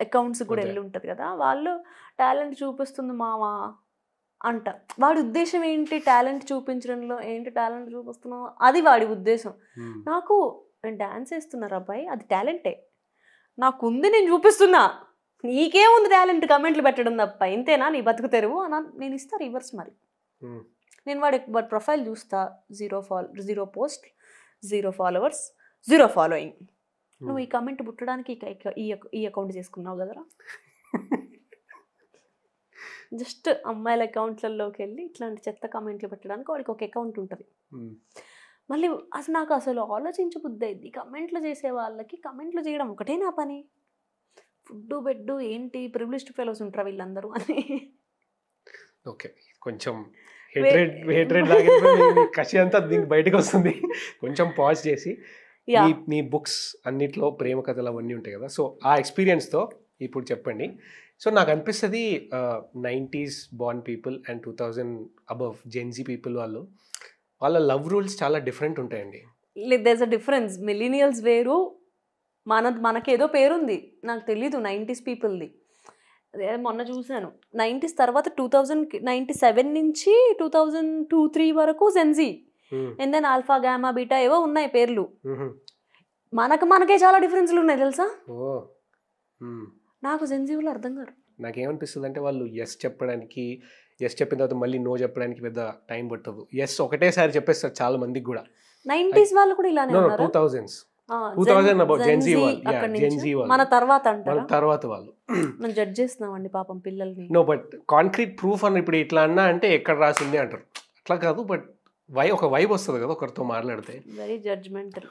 అకౌంట్స్ కూడా వెళ్ళి ఉంటుంది కదా, వాళ్ళు టాలెంట్ చూపిస్తుంది మావా అంట. వాడి ఉద్దేశం ఏంటి, టాలెంట్ చూపించడంలో ఏంటి టాలెంట్ చూపిస్తున్నావు, అది వాడి ఉద్దేశం. నాకు నేను డాన్స్ వేస్తున్నారు అబ్బాయి, అది టాలెంటే, నాకుంది, నేను చూపిస్తున్నా, నీకేముంది టాలెంట్ కమెంట్లు పెట్టడం తప్ప, ఇంతేనా నీ బతుకు తెరువు అని నేను ఇస్తా రివర్స్. మరి నేను వాడి ప్రొఫైల్ చూస్తా, 0 పోస్ట్, 0 ఫాలోవర్స్, 0 ఫాలోయింగ్. నువ్వు ఈ కమెంట్ పుట్టడానికి ఈ అకౌంట్ చేసుకున్నావు కదరా. జస్ట్ అమ్మాయిల అకౌంట్లలోకి వెళ్ళి ఇట్లాంటి చెత్త కమెంట్లు పెట్టడానికి వాడికి ఒక అకౌంట్ ఉంటుంది. మళ్ళీ నాకు అసలు ఆలోచించబుద్ధి అయింది, కమెంట్లు చేసే వాళ్ళకి కమెంట్లు చేయడం ఒకటే నా పని, ఫుడ్డు బెడ్డు ఏంటి ప్రివిలేజ్డ్ ఫెలోస్ ఉంటారా వీళ్ళందరూ అని. ఓకే, కొంచెం కసి అంతా దీనికి బయటకు వస్తుంది. కొంచెం పాజ్ చేసి, మీ బుక్స్ అన్నిట్లో ప్రేమ కథలు అవన్నీ ఉంటాయి కదా, సో ఆ ఎక్స్పీరియన్స్తో ఇప్పుడు చెప్పండి. సో నాకు అనిపిస్తుంది 90s born people and 2000 above Gen Z people వాళ్ళ లవ్ రూల్స్ చాలా డిఫరెంట్ ఉంటాయండి. There's a difference. మిలీనియల్స్ వేరు, మనకేదో పేరుంది, నాకు తెలీదు 90s పీపుల్ది. మొన్న చూశాను 90s తర్వాత 97 నుంచి 2002-03 వరకు Gen Z, and then alpha gamma beta ఏవో ఉన్నాయి పేర్లు. మనకే చాలా డిఫరెన్స్లు ఉన్నాయి తెలుసా. నాకు జెన్జీలో అర్థం కాదు. నాకేమనిపిస్తుంది అంటే వాళ్ళు ఎస్ చెప్పిన తర్వాత మళ్ళీ నో చెప్పడానికి పెద్ద టైం పట్టదు. ఎస్ ఒకటేసారి చెప్పేస్తారు చాలా మందికి కూడా. 90s వాళ్ళు కూడా ఇలానే ఉన్నారు. 2000 about Gen Z వాళ్ళు. Gen Z వాళ్ళు. మన తర్వాత అంటారా? మన తర్వాత వాళ్ళు. మనం జడ్జ్ చేస్తున్నామండి పాపం పిల్లల్ని. నో బట్ కాంక్రీట్ ప్రూఫ్ అని ఇప్పుడు ఇట్లా అన్నా అంటే ఎక్కడ రాసింది అంటారు. అట్లా కాదు, బట్ ఒక వైబ్ వస్తుంది కదా ఒకరితో మాట్లాడితే. Very judgemental.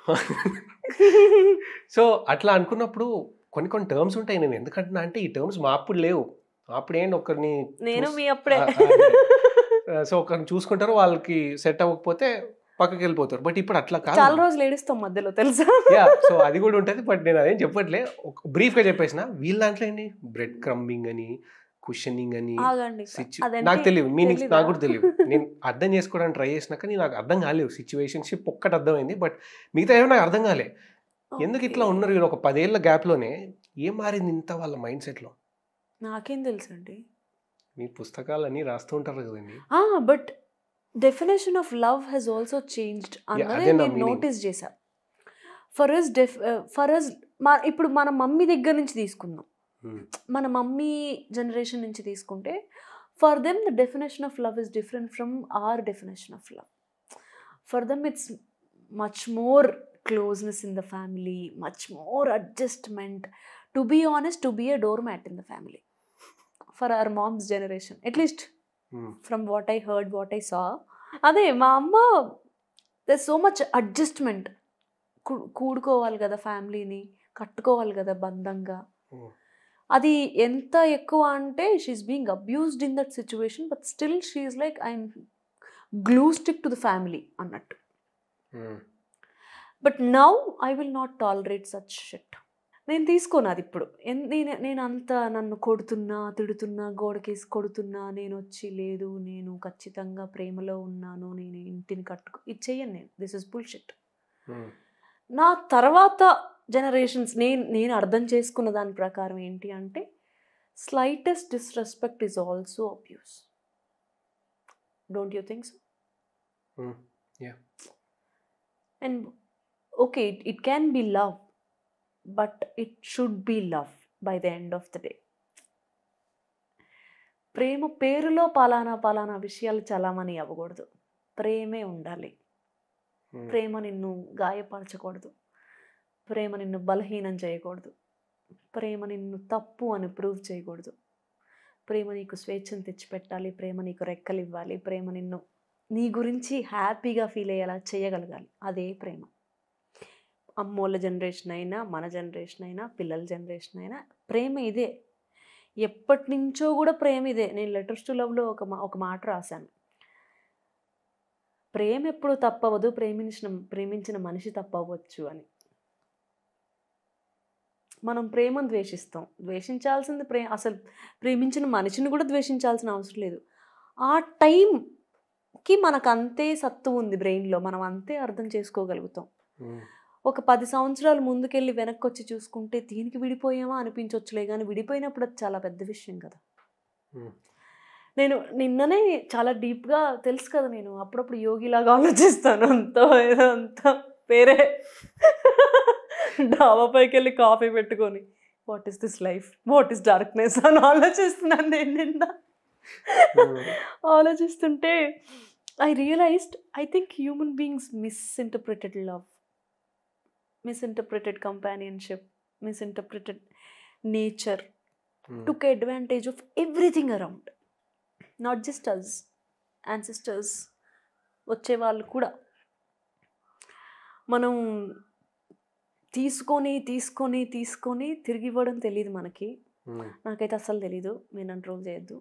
సో అట్లా అనుకున్నప్పుడు కొన్ని టర్మ్స్ ఉంటాయి. నేను ఎందుకంటున్నా అంటే ఈ టర్మ్స్ మా అప్పుడు లేవు. అప్పుడు ఏంటి ఒకరిని నేను మీ అప్పుడే సో ఒకరిని చూసుకుంటారు, వాళ్ళకి సెట్ అవ్వకపోతే పక్కకి వెళ్ళిపోతారు. బట్ ఇప్పుడు అట్లా కాదు. చాలా రోజులు ఏడుస్తాం మధ్యలో తెలుసా. సో అది కూడా ఉంటుంది. బట్ నేను అదేం చెప్పట్లే, బ్రీఫ్ గా చెప్పేసిన. వీళ్ళ దాంట్లో ఏంటి బ్రెడ్ క్రమ్మింగ్ అని, కుషనింగ్ అని, నాకు తెలియదు మీనింగ్స్, నాకు కూడా తెలియదు. నేను అర్థం చేసుకోవడానికి ట్రై చేసినా కానీ నాకు అర్థం కాలేవు. సిచ్యువేషన్షిప్ ఒక్కటి అర్థమైంది, బట్ మిగతా ఏమో నాకు అర్థం కాలే. ఎందుకు ఇట్లా ఉన్నారు వీళ్ళు ఒక 10 ఏళ్ల గ్యాప్లోనే? ఏం మారింది ఇంత వాళ్ళ మైండ్ సెట్లో? నాకేం తెలుసు అండి. మీ పుస్తకాలన్నీ రాస్తూ ఉంటారు కదండి. But definition of love has also changed అన్నది నేను నోటీస్ చేశా. ఫర్ అస్ ఇప్పుడు మన మమ్మీ దగ్గర నుంచి తీసుకుందాం, మన మమ్మీ జనరేషన్ నుంచి తీసుకుంటే, for them the definition of love is different from our definition of love. For them it's much more closeness in the family, much more adjustment. To be honest, to be a doormat in the family. For our mom's generation, at least from what I heard, what I saw. Ade ma amma, there's so much adjustment. Koodukovali kada family ni, kattukovali kada bandanga. Adi enta ekkuva ante she's being abused in that situation, but still she is like, I'm glue stick to the family annattu. But now I will not tolerate such shit. నేను తీసుకోను అది ఇప్పుడు. నేను అంత నన్ను కొడుతున్నా, తిడుతున్నా, గోడకేసి కొడుతున్నా, నేను వచ్చి లేదు నేను ఖచ్చితంగా ప్రేమలో ఉన్నాను, నేను ఇంటిని ఇది చెయ్యను నేను. This is bullshit. నా తర్వాత జనరేషన్స్ నేను అర్థం చేసుకున్న దాని ప్రకారం ఏంటి అంటే, slightest disrespect is also abuse. Don't you think so? And okay, it can be love, but it should be love by the end of the day. ప్రేమ పేరులో పలానా విషయాలు చలామణి అవ్వకూడదు. ప్రేమే ఉండాలి. ప్రేమ నిన్ను గాయపరచకూడదు. ప్రేమ నిన్ను బలహీనం చేయకూడదు. ప్రేమ నిన్ను తప్పు అని ప్రూవ్ చేయకూడదు. ప్రేమ నీకు స్వేచ్ఛను తెచ్చిపెట్టాలి. ప్రేమ నీకు రెక్కలు ఇవ్వాలి. ప్రేమ నిన్ను నీ గురించి హ్యాపీగా ఫీల్ అయ్యేలా చేయగలగాలి. అదే ప్రేమ. అమ్మోళ్ళ జనరేషన్ అయినా, మన జనరేషన్ అయినా, పిల్లల జనరేషన్ అయినా ప్రేమ ఇదే. ఎప్పటి నుంచో కూడా ప్రేమ ఇదే. నేను లెటర్స్ టు లవ్లో ఒక మాట రాశాను. ప్రేమ ఎప్పుడు తప్పవదు, ప్రేమించిన మనిషి తప్పవచ్చు అని. మనం ప్రేమను ద్వేషిస్తాం. ద్వేషించాల్సింది అసలు ప్రేమించిన మనిషిని కూడా ద్వేషించాల్సిన అవసరం లేదు. ఆ టైంకి మనకు అంతే సత్తు ఉంది బ్రెయిన్లో, మనం అంతే అర్థం చేసుకోగలుగుతాం. ఒక 10 సంవత్సరాలు ముందుకెళ్ళి వెనక్కి వచ్చి చూసుకుంటే దీనికి విడిపోయామా అనిపించవచ్చులే, కానీ విడిపోయినప్పుడు అది చాలా పెద్ద విషయం కదా. నేను నిన్ననే చాలా డీప్గా తెలుసు కదా, నేను అప్పుడప్పుడు యోగిలాగా ఆలోచిస్తాను. అంతా పేరే డాబాపైకి వెళ్ళి కాఫీ పెట్టుకొని what is this life, what is darkness అని ఆలోచిస్తున్నాను. నేను నిన్న ఆలోచిస్తుంటే I realised I think human beings misinterpreted love, misinterpreted companionship, misinterpreted nature, took advantage of everything around. Not just us, ancestors, వచ్చే వాళ్ళు కూడా. మనం తీసుకొని తిరిగి ఇవ్వడం తెలియదు మనకి. నాకైతే అస్సలు తెలీదు. మీరు నన్ను ట్రోల్ చేయొద్దు,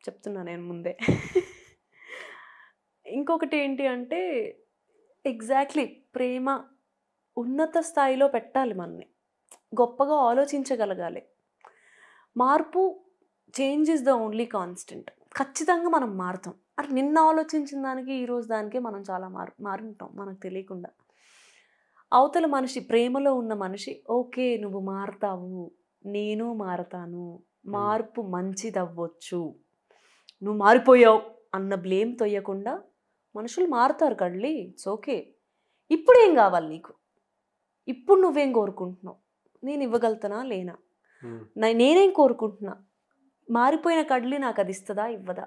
చెప్తున్నా నేను ముందే. ఇంకొకటి ఏంటి అంటే, ఎగ్జాక్ట్లీ ప్రేమ ఉన్నత స్థాయిలో పెట్టాలి, మనని గొప్పగా ఆలోచించగలగాలి. మార్పు, change is the only constant. ఖచ్చితంగా మనం మారుతాం. అంటే నిన్న ఆలోచించిన దానికి ఈరోజు దానికి మనం చాలా మారుంటాం మనకు తెలియకుండా. అవతల మనిషి, ప్రేమలో ఉన్న మనిషి, ఓకే నువ్వు మారుతావు, నేను మారతాను, మార్పు మంచిదవ్వచ్చు, నువ్వు మారిపోయావు అన్న బ్లేమ్ తొయ్యకుండా మనుషులు మారుతారు కళ్ళి. It's okay. ఇప్పుడు ఏం కావాలి నీకు? ఇప్పుడు నువ్వేం కోరుకుంటున్నావు? నేను ఇవ్వగలుగుతానా లేనా, నేనేం కోరుకుంటున్నా, మారిపోయిన కడలి నాకు అది ఇస్తుందా ఇవ్వదా,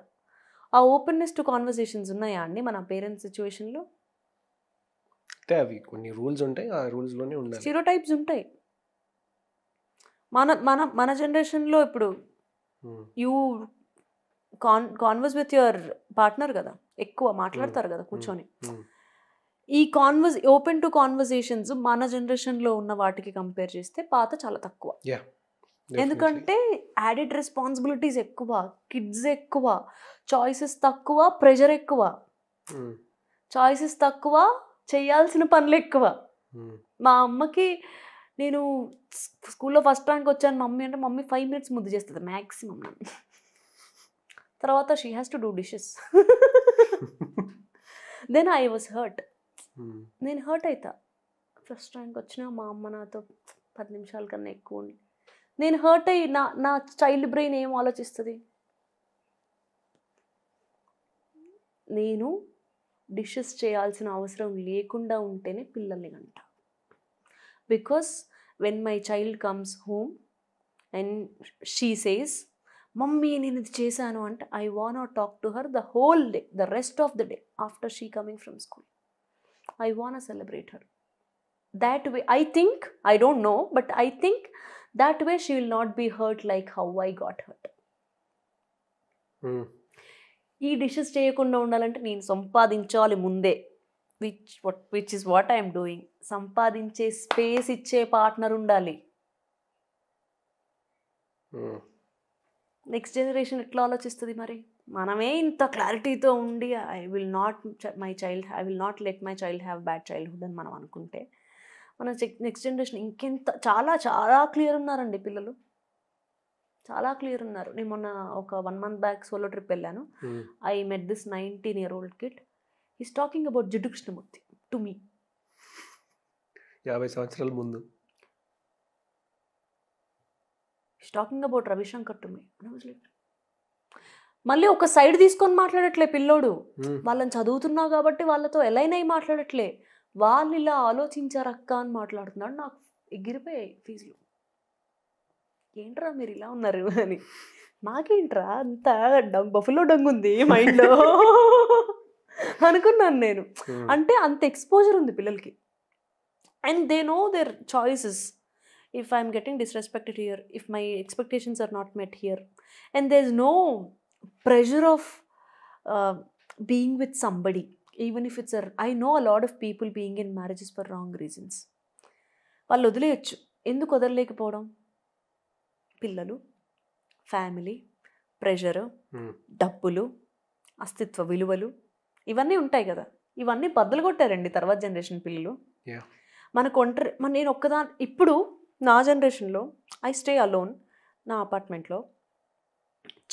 ఆ ఓపెన్నెస్ టు కాన్వర్సేషన్స్ ఉన్నాయా అండి మన పేరెంట్స్ సిచ్యువేషన్లో? అంటే అవి కొన్ని రూల్స్ ఉంటాయి, ఆ రూల్స్లోనే ఉండాలి. స్టీరియోటైప్స్ ఉంటాయి. మన మన మన జనరేషన్లో ఇప్పుడు you converse with your partner కదా, ఎక్కువ మాట్లాడతారు కదా కూర్చొని. ఈ ఓపెన్ టు కాన్వర్సేషన్స్ మన జనరేషన్లో ఉన్న వాటికి కంపేర్ చేస్తే పాత చాలా తక్కువ. ఎందుకంటే యాడెడ్ రెస్పాన్సిబిలిటీస్ ఎక్కువ, కిడ్స్ ఎక్కువ, చాయిసెస్ తక్కువ, ప్రెషర్ ఎక్కువ. చాయిసెస్ తక్కువ, చేయాల్సిన పనులు ఎక్కువ. మా అమ్మకి నేను స్కూల్లో ఫస్ట్ ర్యాంక్ వచ్చాను మమ్మీ అంటే మమ్మీ 5 minutes ముద్దు చేస్తుంది మ్యాక్సిమం. తర్వాత she has to do dishes. Then I was hurt. నేను హర్ట్ అవుతా. ఫస్ట్ ర్యాంక్ వచ్చినా మా అమ్మ నాతో 10 నిమిషాల కన్నా ఎక్కువ ఉండి నేను హర్ట్ అయ్యి నా చైల్డ్ బ్రెయిన్ ఏం ఆలోచిస్తుంది, నేను డిషెస్ చేయాల్సిన అవసరం లేకుండా ఉంటేనే పిల్లల్ని కంట. Because when my child comes home and she says mummy నేను ఇది చేశాను అంటే I want not talk to her the whole day, the rest of the day after she coming from school. I want celebrate her. That way, I think, I don't know, but I think that way she will not be hurt like how I got hurt. ఈ dishes చేయకుండా ఉండాలంటే నేను సంపాదించాలి ముందే, which is what I'm doing. సంపాదించే space ఇచ్చే partner ఉండాలి. Next generation ఎట్లా ఆలోచిస్తుంది మరి? మనమే ఇంత క్లారిటీతో ఉండి I will not let my child have bad childhood అని మనం అనుకుంటే, మన నెక్స్ట్ జనరేషన్ ఇంకెంత చాలా చాలా క్లియర్ ఉన్నారండి పిల్లలు, చాలా క్లియర్ ఉన్నారు. నేను మొన్న ఒక 1 month బ్యాక్ సోలో ట్రిప్ వెళ్ళాను. I met this 19-year-old kid. He's talking about Jiddu Krishnamurti to me. 50 సంవత్సరాల ముందు. He's talking about Ravishankar to me. మళ్ళీ ఒక సైడ్ తీసుకొని మాట్లాడట్లే పిల్లోడు. వాళ్ళని చదువుతున్నావు కాబట్టి వాళ్ళతో ఎలైనై మాట్లాడట్లే, వాళ్ళు ఇలా ఆలోచించారక్క అని మాట్లాడుతున్నాడు. నాకు ఎగిరిపోయాయి ఫీజులు. ఏంట్రా మీరు ఇలా ఉన్నారు అని. మాకేంట్రా అంత బఫులో డంగుంది మైండ్లో అనుకున్నాను నేను. అంటే అంత ఎక్స్పోజర్ ఉంది పిల్లలకి. And they know their choices. If I'm getting disrespected here, if my expectations are not met here, and there is no pressure of being with somebody. Even if it's I know a lot of people being in marriages for wrong reasons. వాళ్ళు వదిలేయచ్చు. ఎందుకు వదలలేకపోవడం? పిల్లలు, family, pressure, డబ్బులు, అస్తిత్వ విలువలు ఇవన్నీ ఉంటాయి కదా. ఇవన్నీ బద్దలు కొట్టారండి తర్వాత జనరేషన్ పిల్లలు. మనకు నేను ఒక్కదాని ఇప్పుడు నా జనరేషన్లో ఐ స్టే అలోన్ నా అపార్ట్మెంట్లో.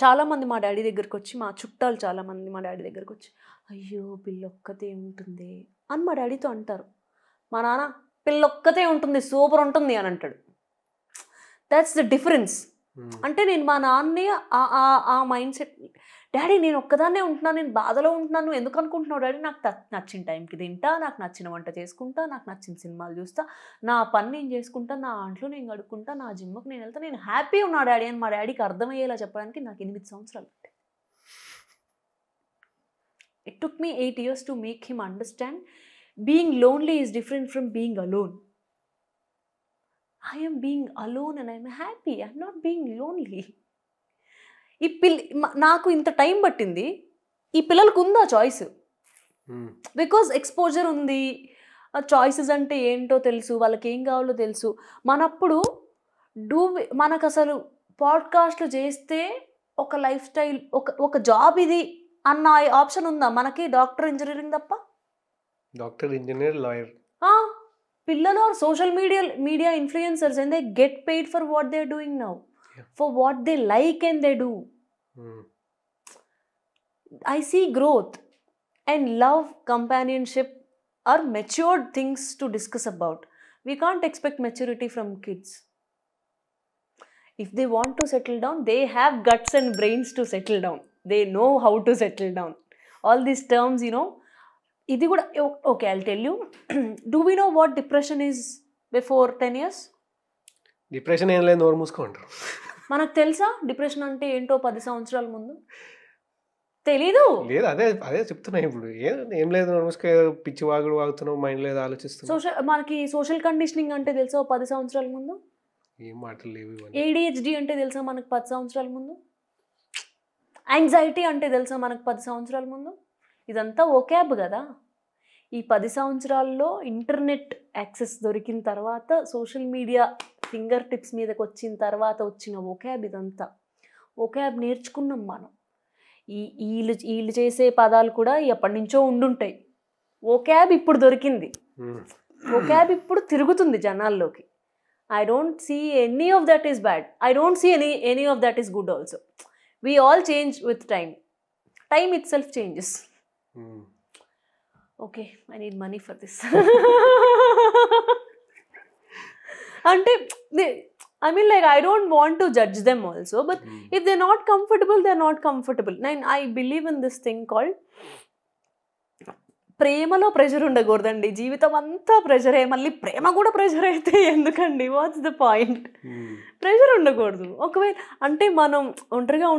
చాలామంది మా డాడీ దగ్గరకు వచ్చి, మా చుట్టాలు చాలామంది మా డాడీ దగ్గరకు వచ్చి అయ్యో పిల్లొక్కతే ఉంటుంది అని మా డాడీతో అంటారు. మా నాన్న పిల్లొక్కతే ఉంటుంది సూపర్ ఉంటుంది అని అంటాడు. That's the difference. అంటే నేను మా నాన్నే ఆ మైండ్ సెట్, డాడీ నేను ఒక్కదాన్నే ఉంటున్నాను, నేను బాధలో ఉంటున్నాను, ఎందుకు అనుకుంటున్నావు డాడీ? నాకు నచ్చిన టైంకి తింటా, నాకు నచ్చిన వంట చేసుకుంటా, నాకు నచ్చిన సినిమాలు చూస్తా, నా పని నేను చేసుకుంటా, నా అంట్లో నేను గడుక్కుంటా, నా జిమ్కి నేను వెళ్తా, నేను హ్యాపీ ఉన్నా డాడీ అని మా డాడీకి అర్థమయ్యేలా చెప్పడానికి నాకు 8 సంవత్సరాలు. It took me 8 years to make him understand being lonely is different from being alone. I am being alone and I am happy. I am not being lonely. నాకు ఇంత టైం పట్టింది. ఈ పిల్లలకు ఉందా చాయిస్? బికాజ్ ఎక్స్పోజర్ ఉంది, choices అంటే ఏంటో తెలుసు, వాళ్ళకి ఏం కావాలో తెలుసు. మనప్పుడు మనకు అసలు పాడ్కాస్ట్లు చేస్తే ఒక లైఫ్ స్టైల్, ఒక జాబ్ ఇది అన్న ఆప్షన్ ఉందా మనకి? డాక్టర్, ఇంజనీరింగ్ తప్ప. Doctor, engineer, lawyer. పిల్లలు are social media influencers and they get paid for what they are doing now, for what they like and they do. I see growth and love, companionship are matured things to discuss about. We can't expect maturity from kids. If they want to settle down, they have guts and brains to settle down. They know how to settle down. All these terms, ఇది కూడా okay, I'll tell you. Do we know what depression is before 10 years? Depression ఏం లేదు, నోరు మూసుకుంటారు. మనకు తెలుసా depression అంటే ఏంటో 10 సంవత్సరాల ముందు? తెలీదు. లేదు, అదే చెప్తున్నా ఇప్పుడు. ఏం లేదు, నోరు మూసుకు పిచ్చి వాగుతున్నావు, మైండ్ లేదు ఆలోచిస్తున్నావు. మనకి సోషల్ కండిషనింగ్ అంటే తెలుసా 10 సంవత్సరాల ముందు? ఏం మాటలు లేవు ఇవన్నీ. ADHD అంటే తెలుసా మనకు 10 సంవత్సరాల ముందు? యాంగ్జైటీ అంటే తెలుసా మనకు 10 సంవత్సరాల ముందు? ఇదంతా ఓక్యాబ్ కదా. ఈ 10 సంవత్సరాల్లో ఇంటర్నెట్ యాక్సెస్ దొరికిన తర్వాత, సోషల్ మీడియా ఫింగర్ టిప్స్ మీదకి వచ్చిన తర్వాత వచ్చిన ఓక్యాబ్ ఇదంతా. ఓక్యాబ్ నేర్చుకున్నాం మనం. వీళ్ళు చేసే పదాలు కూడా ఎప్పటి నుంచో ఉండుంటాయి. ఓక్యాబ్ ఇప్పుడు దొరికింది. ఓక్యాబ్ ఇప్పుడు తిరుగుతుంది జనాల్లోకి. I don't see any of that is bad. I don't see any of that is good also. We all change with time. Time itself changes. Okay, I need money for this. Ante, I mean, like, I don't want to judge them also, but if they're not comfortable, they're not comfortable. And I believe in this thing called ప్రేమలో pressure ఉండకూడదండి. జీవితం అంతా ప్రెషరే. మళ్ళీ ప్రేమ కూడా pressure అయితే ఎందుకండి? What's the point? Pressure ఉండకూడదు. ఒకవేళ అంటే మనం ఒంటరిగా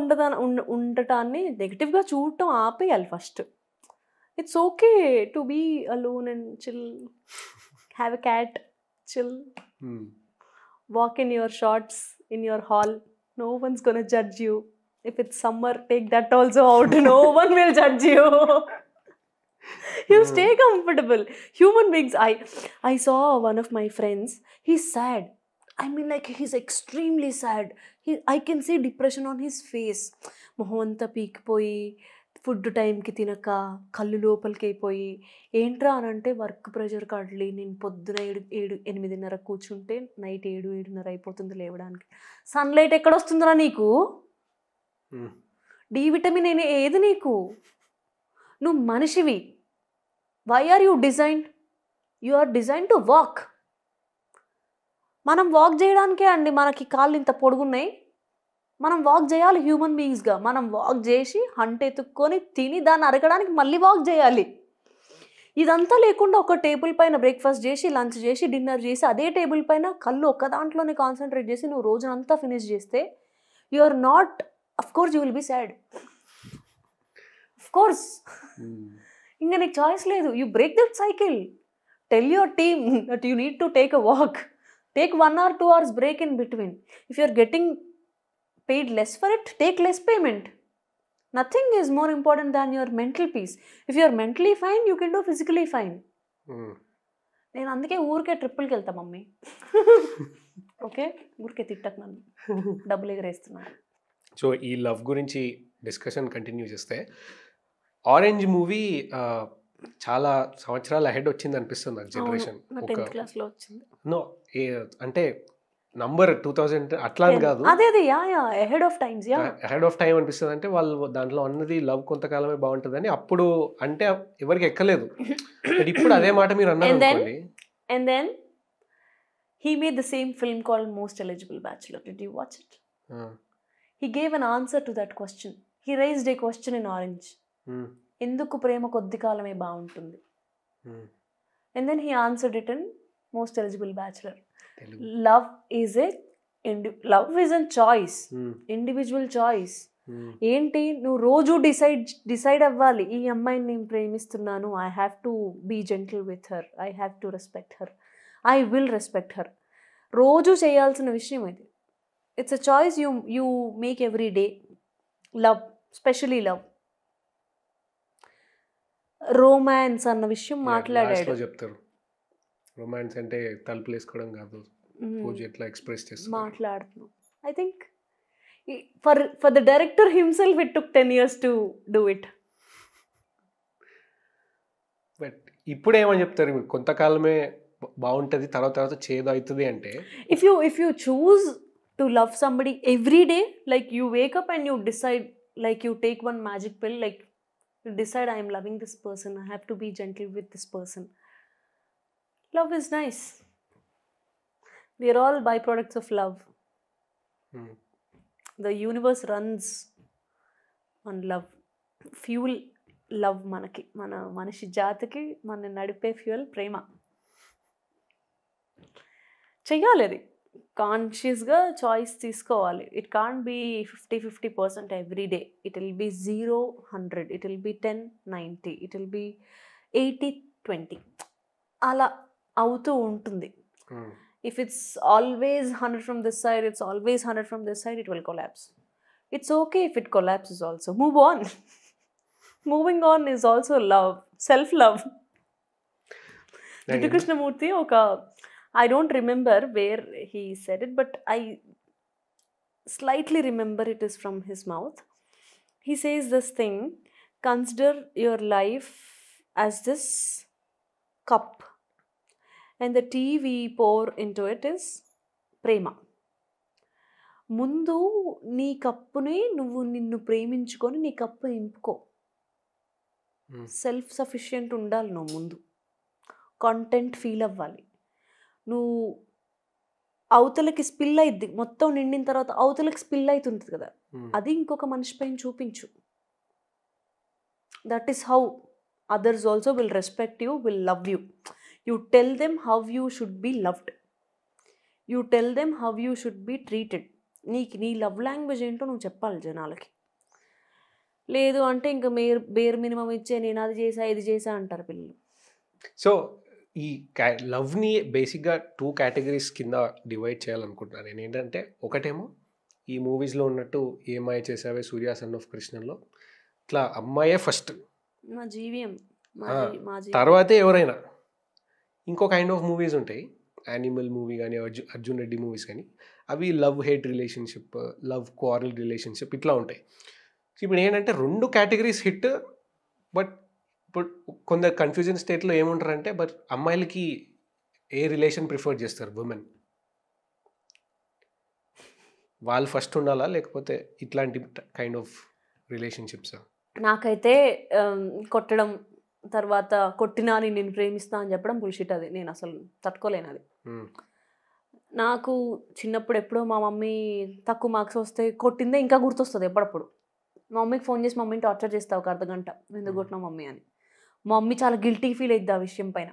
ఉండటాన్ని నెగిటివ్గా చూడటం ఆపేయాలి first. It's okay to be alone and chill, have a cat, chill, walk in your shorts in your hall. No one's gonna judge you. If it's summer, take that also out. No one will judge you. You stay comfortable. Human beings, I saw one of my friends, he's sad. I mean, like, he's extremely sad. I can see depression on his face. Mohanta peekpoyi, food time ki tinaka, kallu lopalki అయిపోయి. ఏంట్రా అని అంటే work pressure కాడ్లీ. నేను పొద్దున 7-8:30 కూర్చుంటే night 7-7:30 అయిపోతుంది లేవడానికి. Sunlight ఎక్కడ వస్తుందిరా నీకు? డి విటమిన్ ఏది నీకు? నువ్వు మనిషివి. Why are you designed? You are design to walk. మనం వాక్ చేయడానికే అండి మనకి కాళ్ళు ఇంత పొడుగున్నాయి. మనం వాక్ చేయాలి హ్యూమన్ బీయింగ్స్గా. మనం వాక్ చేసి హంట్ ఎత్తుక్కొని తిని దాన్ని అరగడానికి మళ్ళీ వాక్ చేయాలి. ఇదంతా లేకుండా ఒక టేబుల్ పైన బ్రేక్ఫాస్ట్ చేసి, లంచ్ చేసి, డిన్నర్ చేసి, అదే టేబుల్ పైన కళ్ళు ఒక్క దాంట్లోనే కాన్సన్ట్రేట్ చేసి నువ్వు రోజునంతా ఫినిష్ చేస్తే you are not, of course you will be sad. Of course. ఇంకా నీకు చాయిస్ లేదు. You break that cycle. Tell your team that you need to take a walk. Take 1 or 2 hours break in between. If you're getting paid less for it, take less payment. Nothing is more important than your mental peace. If you're mentally fine, you can do physically fine. నేను అందుకే ఊరికే ట్రిప్పులకి వెళ్తా mummy. Okay, ఊరికే తిట్టకు నన్ను, డబ్బులు ఎగరేస్తున్నాను. So ఈ love గురించి discussion continue చేస్తే, ఆరెంజ్ మూవీ చాలా సంవత్సరాలు అహెడ్ వచ్చింది అనిపిస్తుంది నాకు. జనరేషన్ నో అంటే నంబర్ 2000 అట్లా అని కాదు, అహెడ్ ఆఫ్ టైం అనిపిస్తుంది. అంటే వాళ్ళు దాంట్లో అన్నది లవ్ కొంతకాలమే బాగుంటుందని అప్పుడు అంటే ఎవరికి ఎక్కలేదు. బట్ ఇప్పుడు అదే మాట మీరు అన్నారు అనుకోండి. And then he made the same film called Most Eligible Bachelor. Did you watch it? He gave an answer to that question. He raised a question in Orange. ఎందుకు ప్రేమ కొద్ది కాలమే బాగుంటుంది? And then he answered it in Most Eligible Bachelor. Love is a choice, individual choice. ఏంటి, నువ్వు రోజు decide అవ్వాలి, ఈ అమ్మాయిని నేను ప్రేమిస్తున్నాను, I have to be gentle with her, I have to respect her, I will respect her. రోజు చేయాల్సిన విషయం ఇది. It's a choice you make every day. Love, specially love. Romance అన్న విషయం మాట్లాడాడు. చెప్తారు రొమాన్స్ అంటే తలుపులు వేసుకోవడం కాదు, ఎట్లా ఎక్స్ప్రెస్ చేస్తారు మాట్లాడుతున్నాం. I think for the director himself it took 10 years to do it. But ఇప్పుడు ఏమని చెప్తారు, కొంతకాలమే బాగుంటుంది తర్వాత చేదు అవుతుంది అంటే? if you choose to love somebody every day, like you wake up and you decide, like you take one magic pill, like you decide I am loving this person, I have to be gentle with this person. Love is nice. We are all byproducts of love. The universe runs on love. Fuel love మనకి, మన మనిషి జాతికి మన నడిపే fuel ప్రేమ. చెయ్యాలి అది. కాన్షియస్గా choice తీసుకోవాలి. It can't be 50-50% every day. It will be 0-100, it will be 10-90, it will be 80-20 అలా అవుతూ ఉంటుంది. If it's always 100 from this side, it's always 100 from this side, it will collapse. It's okay if it collapses also. Move on. Moving on is also love, self-love. Jiddu Krishnamurthy, I don't remember where he said it, but I slightly remember it is from his mouth. He says this thing, consider your life as this cup. And the tea we pour into it is ప్రేమ. ముందు నీ కప్పుని నువ్వు నిన్ను ప్రేమించుకొని నీ cup నింపుకో. Self sufficient ఉండాలి నువ్వు ముందు. Content feel అవ్వాలి. నువ్వు అవతలకి స్పిల్ అయిద్ది, మొత్తం నిండిన తర్వాత అవతలకి స్పిల్ అవుతుంటుంది కదా, అది ఇంకొక మనిషి పైన చూపించు. That is how others also will respect you, will love you. You tell them how you should be loved. You tell them how you should be treated. నీ లవ్ లాంగ్వేజ్ ఏంటో నువ్వు చెప్పాలి జనాలకి. లేదు అంటే ఇంకా బేర్ మినిమం ఇచ్చే నేను అది చేసా ఇది చేసా అంటారు పిల్లలు. సో ఈ లవ్ని బేసిక్గా 2 కేటగిరీస్ కింద డివైడ్ చేయాలనుకుంటున్నాను నేను. ఏంటంటే ఒకటేమో ఈ మూవీస్లో ఉన్నట్టు ఏమాయ చేసావే, సూర్య సన్ ఆఫ్ కృష్ణన్లో ఇట్లా అమ్మాయే ఫస్ట్, మా జీవియం, తర్వాతే ఎవరైనా. ఇంకో కైండ్ ఆఫ్ మూవీస్ ఉంటాయి, యానిమల్ మూవీ కానీ అర్జున్ రెడ్డి మూవీస్ కానీ, అవి love hate relationship, love quarrel relationship ఇట్లా ఉంటాయి. ఇప్పుడు ఏంటంటే 2 కేటగిరీస్ హిట్. బట్ ఇప్పుడు కొందరు కన్ఫ్యూజన్ స్టేట్లో ఏముంటారంటే, బట్ అమ్మాయిలకి ఏ రిలేషన్ ప్రిఫర్ చేస్తారు ఉమెన్? వాళ్ళు ఫస్ట్ ఉండాలా లేకపోతే ఇట్లాంటి కైండ్ ఆఫ్ రిలేషన్షిప్స్? నాకైతే కొట్టడం, తర్వాత కొట్టినా నేను ప్రేమిస్తా అని చెప్పడం బుల్షిట్. అది నేను అసలు తట్టుకోలేను. అది నాకు చిన్నప్పుడు ఎప్పుడో మా మమ్మీ తక్కువ మార్క్స్ వస్తే కొట్టిందే ఇంకా గుర్తొస్తుంది ఎప్పుడప్పుడు. మా మమ్మీకి ఫోన్ చేసి మమ్మీని టార్చర్ చేస్తావు ఒక అర్ధగంట, ఎందుకు కొట్టినా మమ్మీ అని. మా మమ్మీ చాలా గిల్టీ ఫీల్ అవుద్ది ఆ విషయం పైన.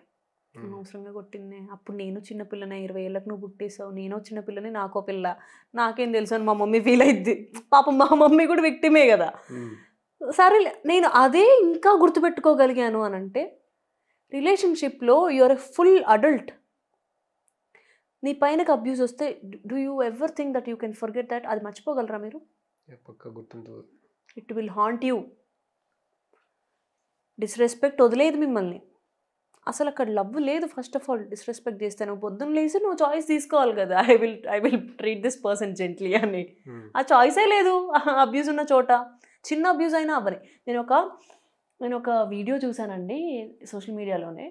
అనవసరంగా కొట్టిందే, అప్పుడు నేను చిన్నపిల్లనే, 20 ఏళ్ళకి నువ్వు పుట్టేసావు, నేను చిన్నపిల్లని, నాకో పిల్ల, నాకేం తెలుసు అని మా మమ్మీ ఫీల్ అయిద్ది. పాపం మా మమ్మీ కూడా విక్టిమే కదా. సరే, నేను అదే ఇంకా గుర్తుపెట్టుకోగలిగాను అని అంటే, రిలేషన్షిప్లో యూఆర్ ఎ ఫుల్ అడల్ట్. నీ పైనకి అబ్యూస్ వస్తే do you ever think that you can forget that? అది మర్చిపోగలరా మీరు? It will haunt you. Disrespect వదిలేదు మిమ్మల్ని. అసలు అక్కడ లవ్ లేదు. ఫస్ట్ ఆఫ్ ఆల్ డిస్రెస్పెక్ట్ చేస్తే నువ్వు పొద్దున్న లేసి నువ్వు చాయిస్ తీసుకోవాలి కదా, I will treat this person gently అని. ఆ చాయిసే లేదు అబ్యూస్ ఉన్న చోట. చిన్న అబ్యూస్ అయినా అవ్వని. నేను ఒక వీడియో చూశానండి సోషల్ మీడియాలోనే.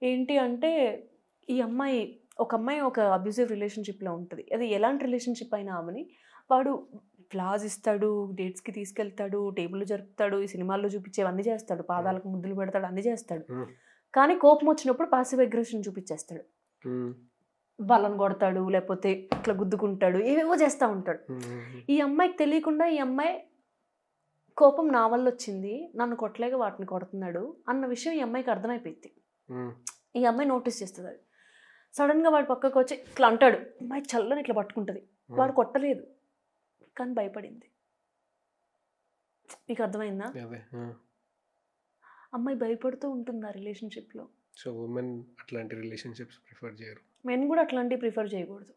ఏంటి అంటే, ఒక అమ్మాయి ఒక అబ్యూసివ్ రిలేషన్షిప్లో ఉంటుంది. అది ఎలాంటి రిలేషన్షిప్ అయినా అవని, వాడు ఫ్లాస్ ఇస్తాడు, డేట్స్కి తీసుకెళ్తాడు, టేబుల్ జరుపుతాడు, ఈ సినిమాల్లో చూపించేవన్నీ చేస్తాడు, పాదాలకు ముద్దులు పెడతాడు, అన్నీ చేస్తాడు. కానీ కోపం వచ్చినప్పుడు పాసివ్ అగ్రెషన్ చూపించేస్తాడు. వాళ్ళని కొడతాడు, లేకపోతే ఇట్లా గుద్దుకుంటాడు, ఏవేవో చేస్తూ ఉంటాడు. ఈ అమ్మాయికి తెలియకుండా ఈ అమ్మాయి కోపం నా వల్ల వచ్చింది, నన్ను కొట్టలేక వాటిని కొడుతున్నాడు అన్న విషయం ఈ అమ్మాయికి అర్థమైపోయింది. ఈ అమ్మాయి నోటీస్ చేస్తుంది. అది సడన్గా వాడు పక్కకు వచ్చి ఇట్లా అంటాడు, అమ్మాయి చల్లని ఇట్లా పట్టుకుంటుంది. వాడు కొట్టలేదు కానీ భయపడింది. మీకు అర్థమైందా? అమ్మాయి భయపడుతూ ఉంటుంది ఆ రిలేషన్షిప్లో. సో ఉమెన్ అట్లాంటి రిలేషన్షిప్స్ ప్రిఫర్ చేయరు. మెన్ కూడా అట్లాంటివి ప్రిఫర్ చేయకూడదు.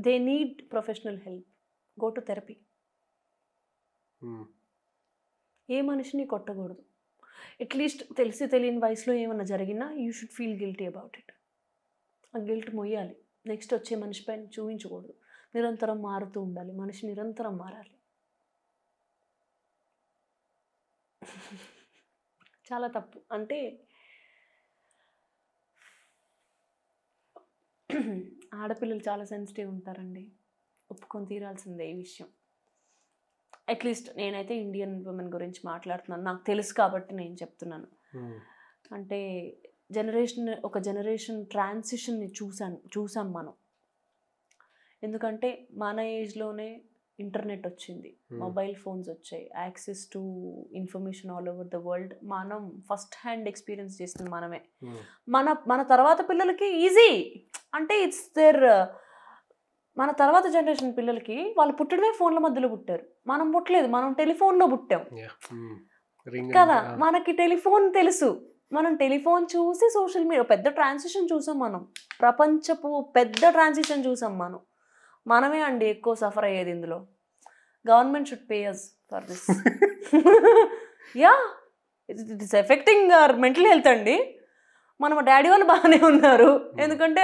They need professional help. Go to therapy. ఏ మనిషిని కొట్టకూడదు. అట్లీస్ట్ తెలిసి తెలియని వయసులో ఏమన్నా జరిగినా you should feel guilty about it. ఆ గిల్ట్ మొయ్యాలి. నెక్స్ట్ వచ్చే మనిషి పైన చూపించకూడదు. నిరంతరం మారుతూ ఉండాలి. మనిషి నిరంతరం మారాలి. చాలా తప్పు. అంటే ఆడపిల్లలు చాలా సెన్సిటివ్ ఉంటారండి. ఒప్పుకొని తీరాల్సిందే ఈ విషయం. అట్లీస్ట్ నేనైతే ఇండియన్ ఉమెన్ గురించి మాట్లాడుతున్నాను, నాకు తెలుసు కాబట్టి నేను చెప్తున్నాను. అంటే ఒక జనరేషన్ ట్రాన్సిషన్ని చూసాం మనం. ఎందుకంటే మన ఏజ్లోనే ఇంటర్నెట్ వచ్చింది, మొబైల్ ఫోన్స్ వచ్చాయి, access to information all over the world. మనం ఫస్ట్ హ్యాండ్ ఎక్స్పీరియన్స్ చేస్తుంది మనమే. మన తర్వాత పిల్లలకి ఈజీ. అంటే ఇట్స్ దేర్ మన తర్వాత జనరేషన్ పిల్లలకి వాళ్ళు పుట్టడమే ఫోన్ల మధ్యలో పుట్టారు. మనం పుట్టలేదు, మనం టెలిఫోన్లో పుట్టాం కదా. మనకి టెలిఫోన్ తెలుసు, మనం టెలిఫోన్ చూసి సోషల్ మీడియా పెద్ద ట్రాన్సిషన్ చూసాం. మనం ప్రపంచపు పెద్ద ట్రాన్సిషన్ చూసాం. మనమే అండి ఎక్కువ సఫర్ అయ్యేది ఇందులో. Government should pay us for this. Yeah, it is affecting our mental health అండి. మన డాడీ వాళ్ళు బాగానే ఉన్నారు, ఎందుకంటే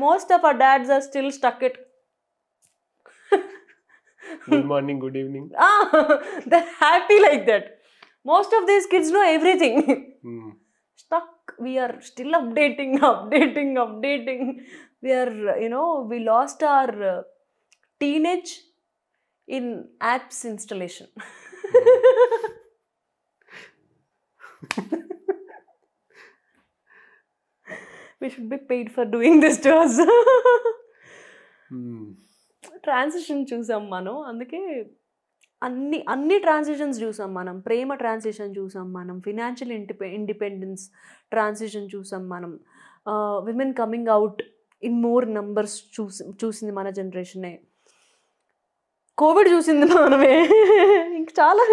most of our dads are still stuck it. Good morning, good evening. They're happy like that. Most of these kids know everything. Stuck. We are still updating. We are, we lost our teenage in apps installation. We should be paid for doing this to us. Transition చూసాం మనం, అందుకే అన్ని transitions చూసాం మనం. ప్రేమ transition చూసాం మనం, financial independence transition చూసాం మనం, women coming out in more numbers చూసింది మన జనరేషనే. కోవిడ్ చూసింది మనమే. ఇంక చాలా.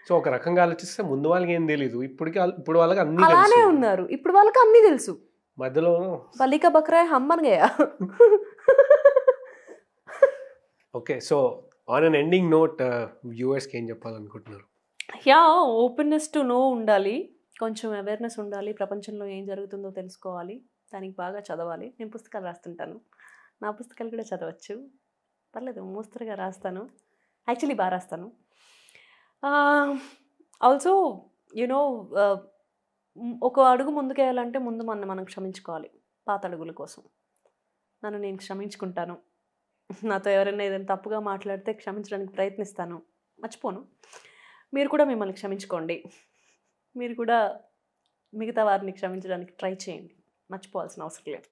సో ఒక రకంగా ఆలోచిస్తే ముందు వాళ్ళకి ఏం తెలియదు, ఇప్పుడు వాళ్ళకి అన్ని అలానే ఉన్నారు. ఇప్పుడు వాళ్ళకి అన్ని తెలుసు. మధ్యలో పల్లిక బక్రాయ్ హమ్మన్ గయా. Okay, so on an ending note వ్యూవర్స్కి ఏం చెప్పాలనుకుంటున్నారు? యా, ఓపెన్నెస్ టు నో ఉండాలి, కొంచెం అవేర్నెస్ ఉండాలి, ప్రపంచంలో ఏం జరుగుతుందో తెలుసుకోవాలి, దానికి బాగా చదవాలి. నేను పుస్తకాలు రాస్తుంటాను, నా పుస్తకాలు కూడా చదవచ్చు, పర్లేదు, మోస్తరుగా రాస్తాను, యాక్చువల్లీ బాగా రాస్తాను. ఆల్సో ఒక అడుగు ముందుకేయాలంటే ముందు మనం క్షమించుకోవాలి. పాత అడుగుల కోసం నన్ను నేను క్షమించుకుంటాను. నాతో ఎవరైనా ఏదైనా తప్పుగా మాట్లాడితే క్షమించడానికి ప్రయత్నిస్తాను, మర్చిపోను. మీరు కూడా మిమ్మల్ని క్షమించుకోండి, మీరు కూడా మిగతా వారిని క్షమించడానికి ట్రై చేయండి, మర్చిపోవాల్సిన అవసరం లేదు.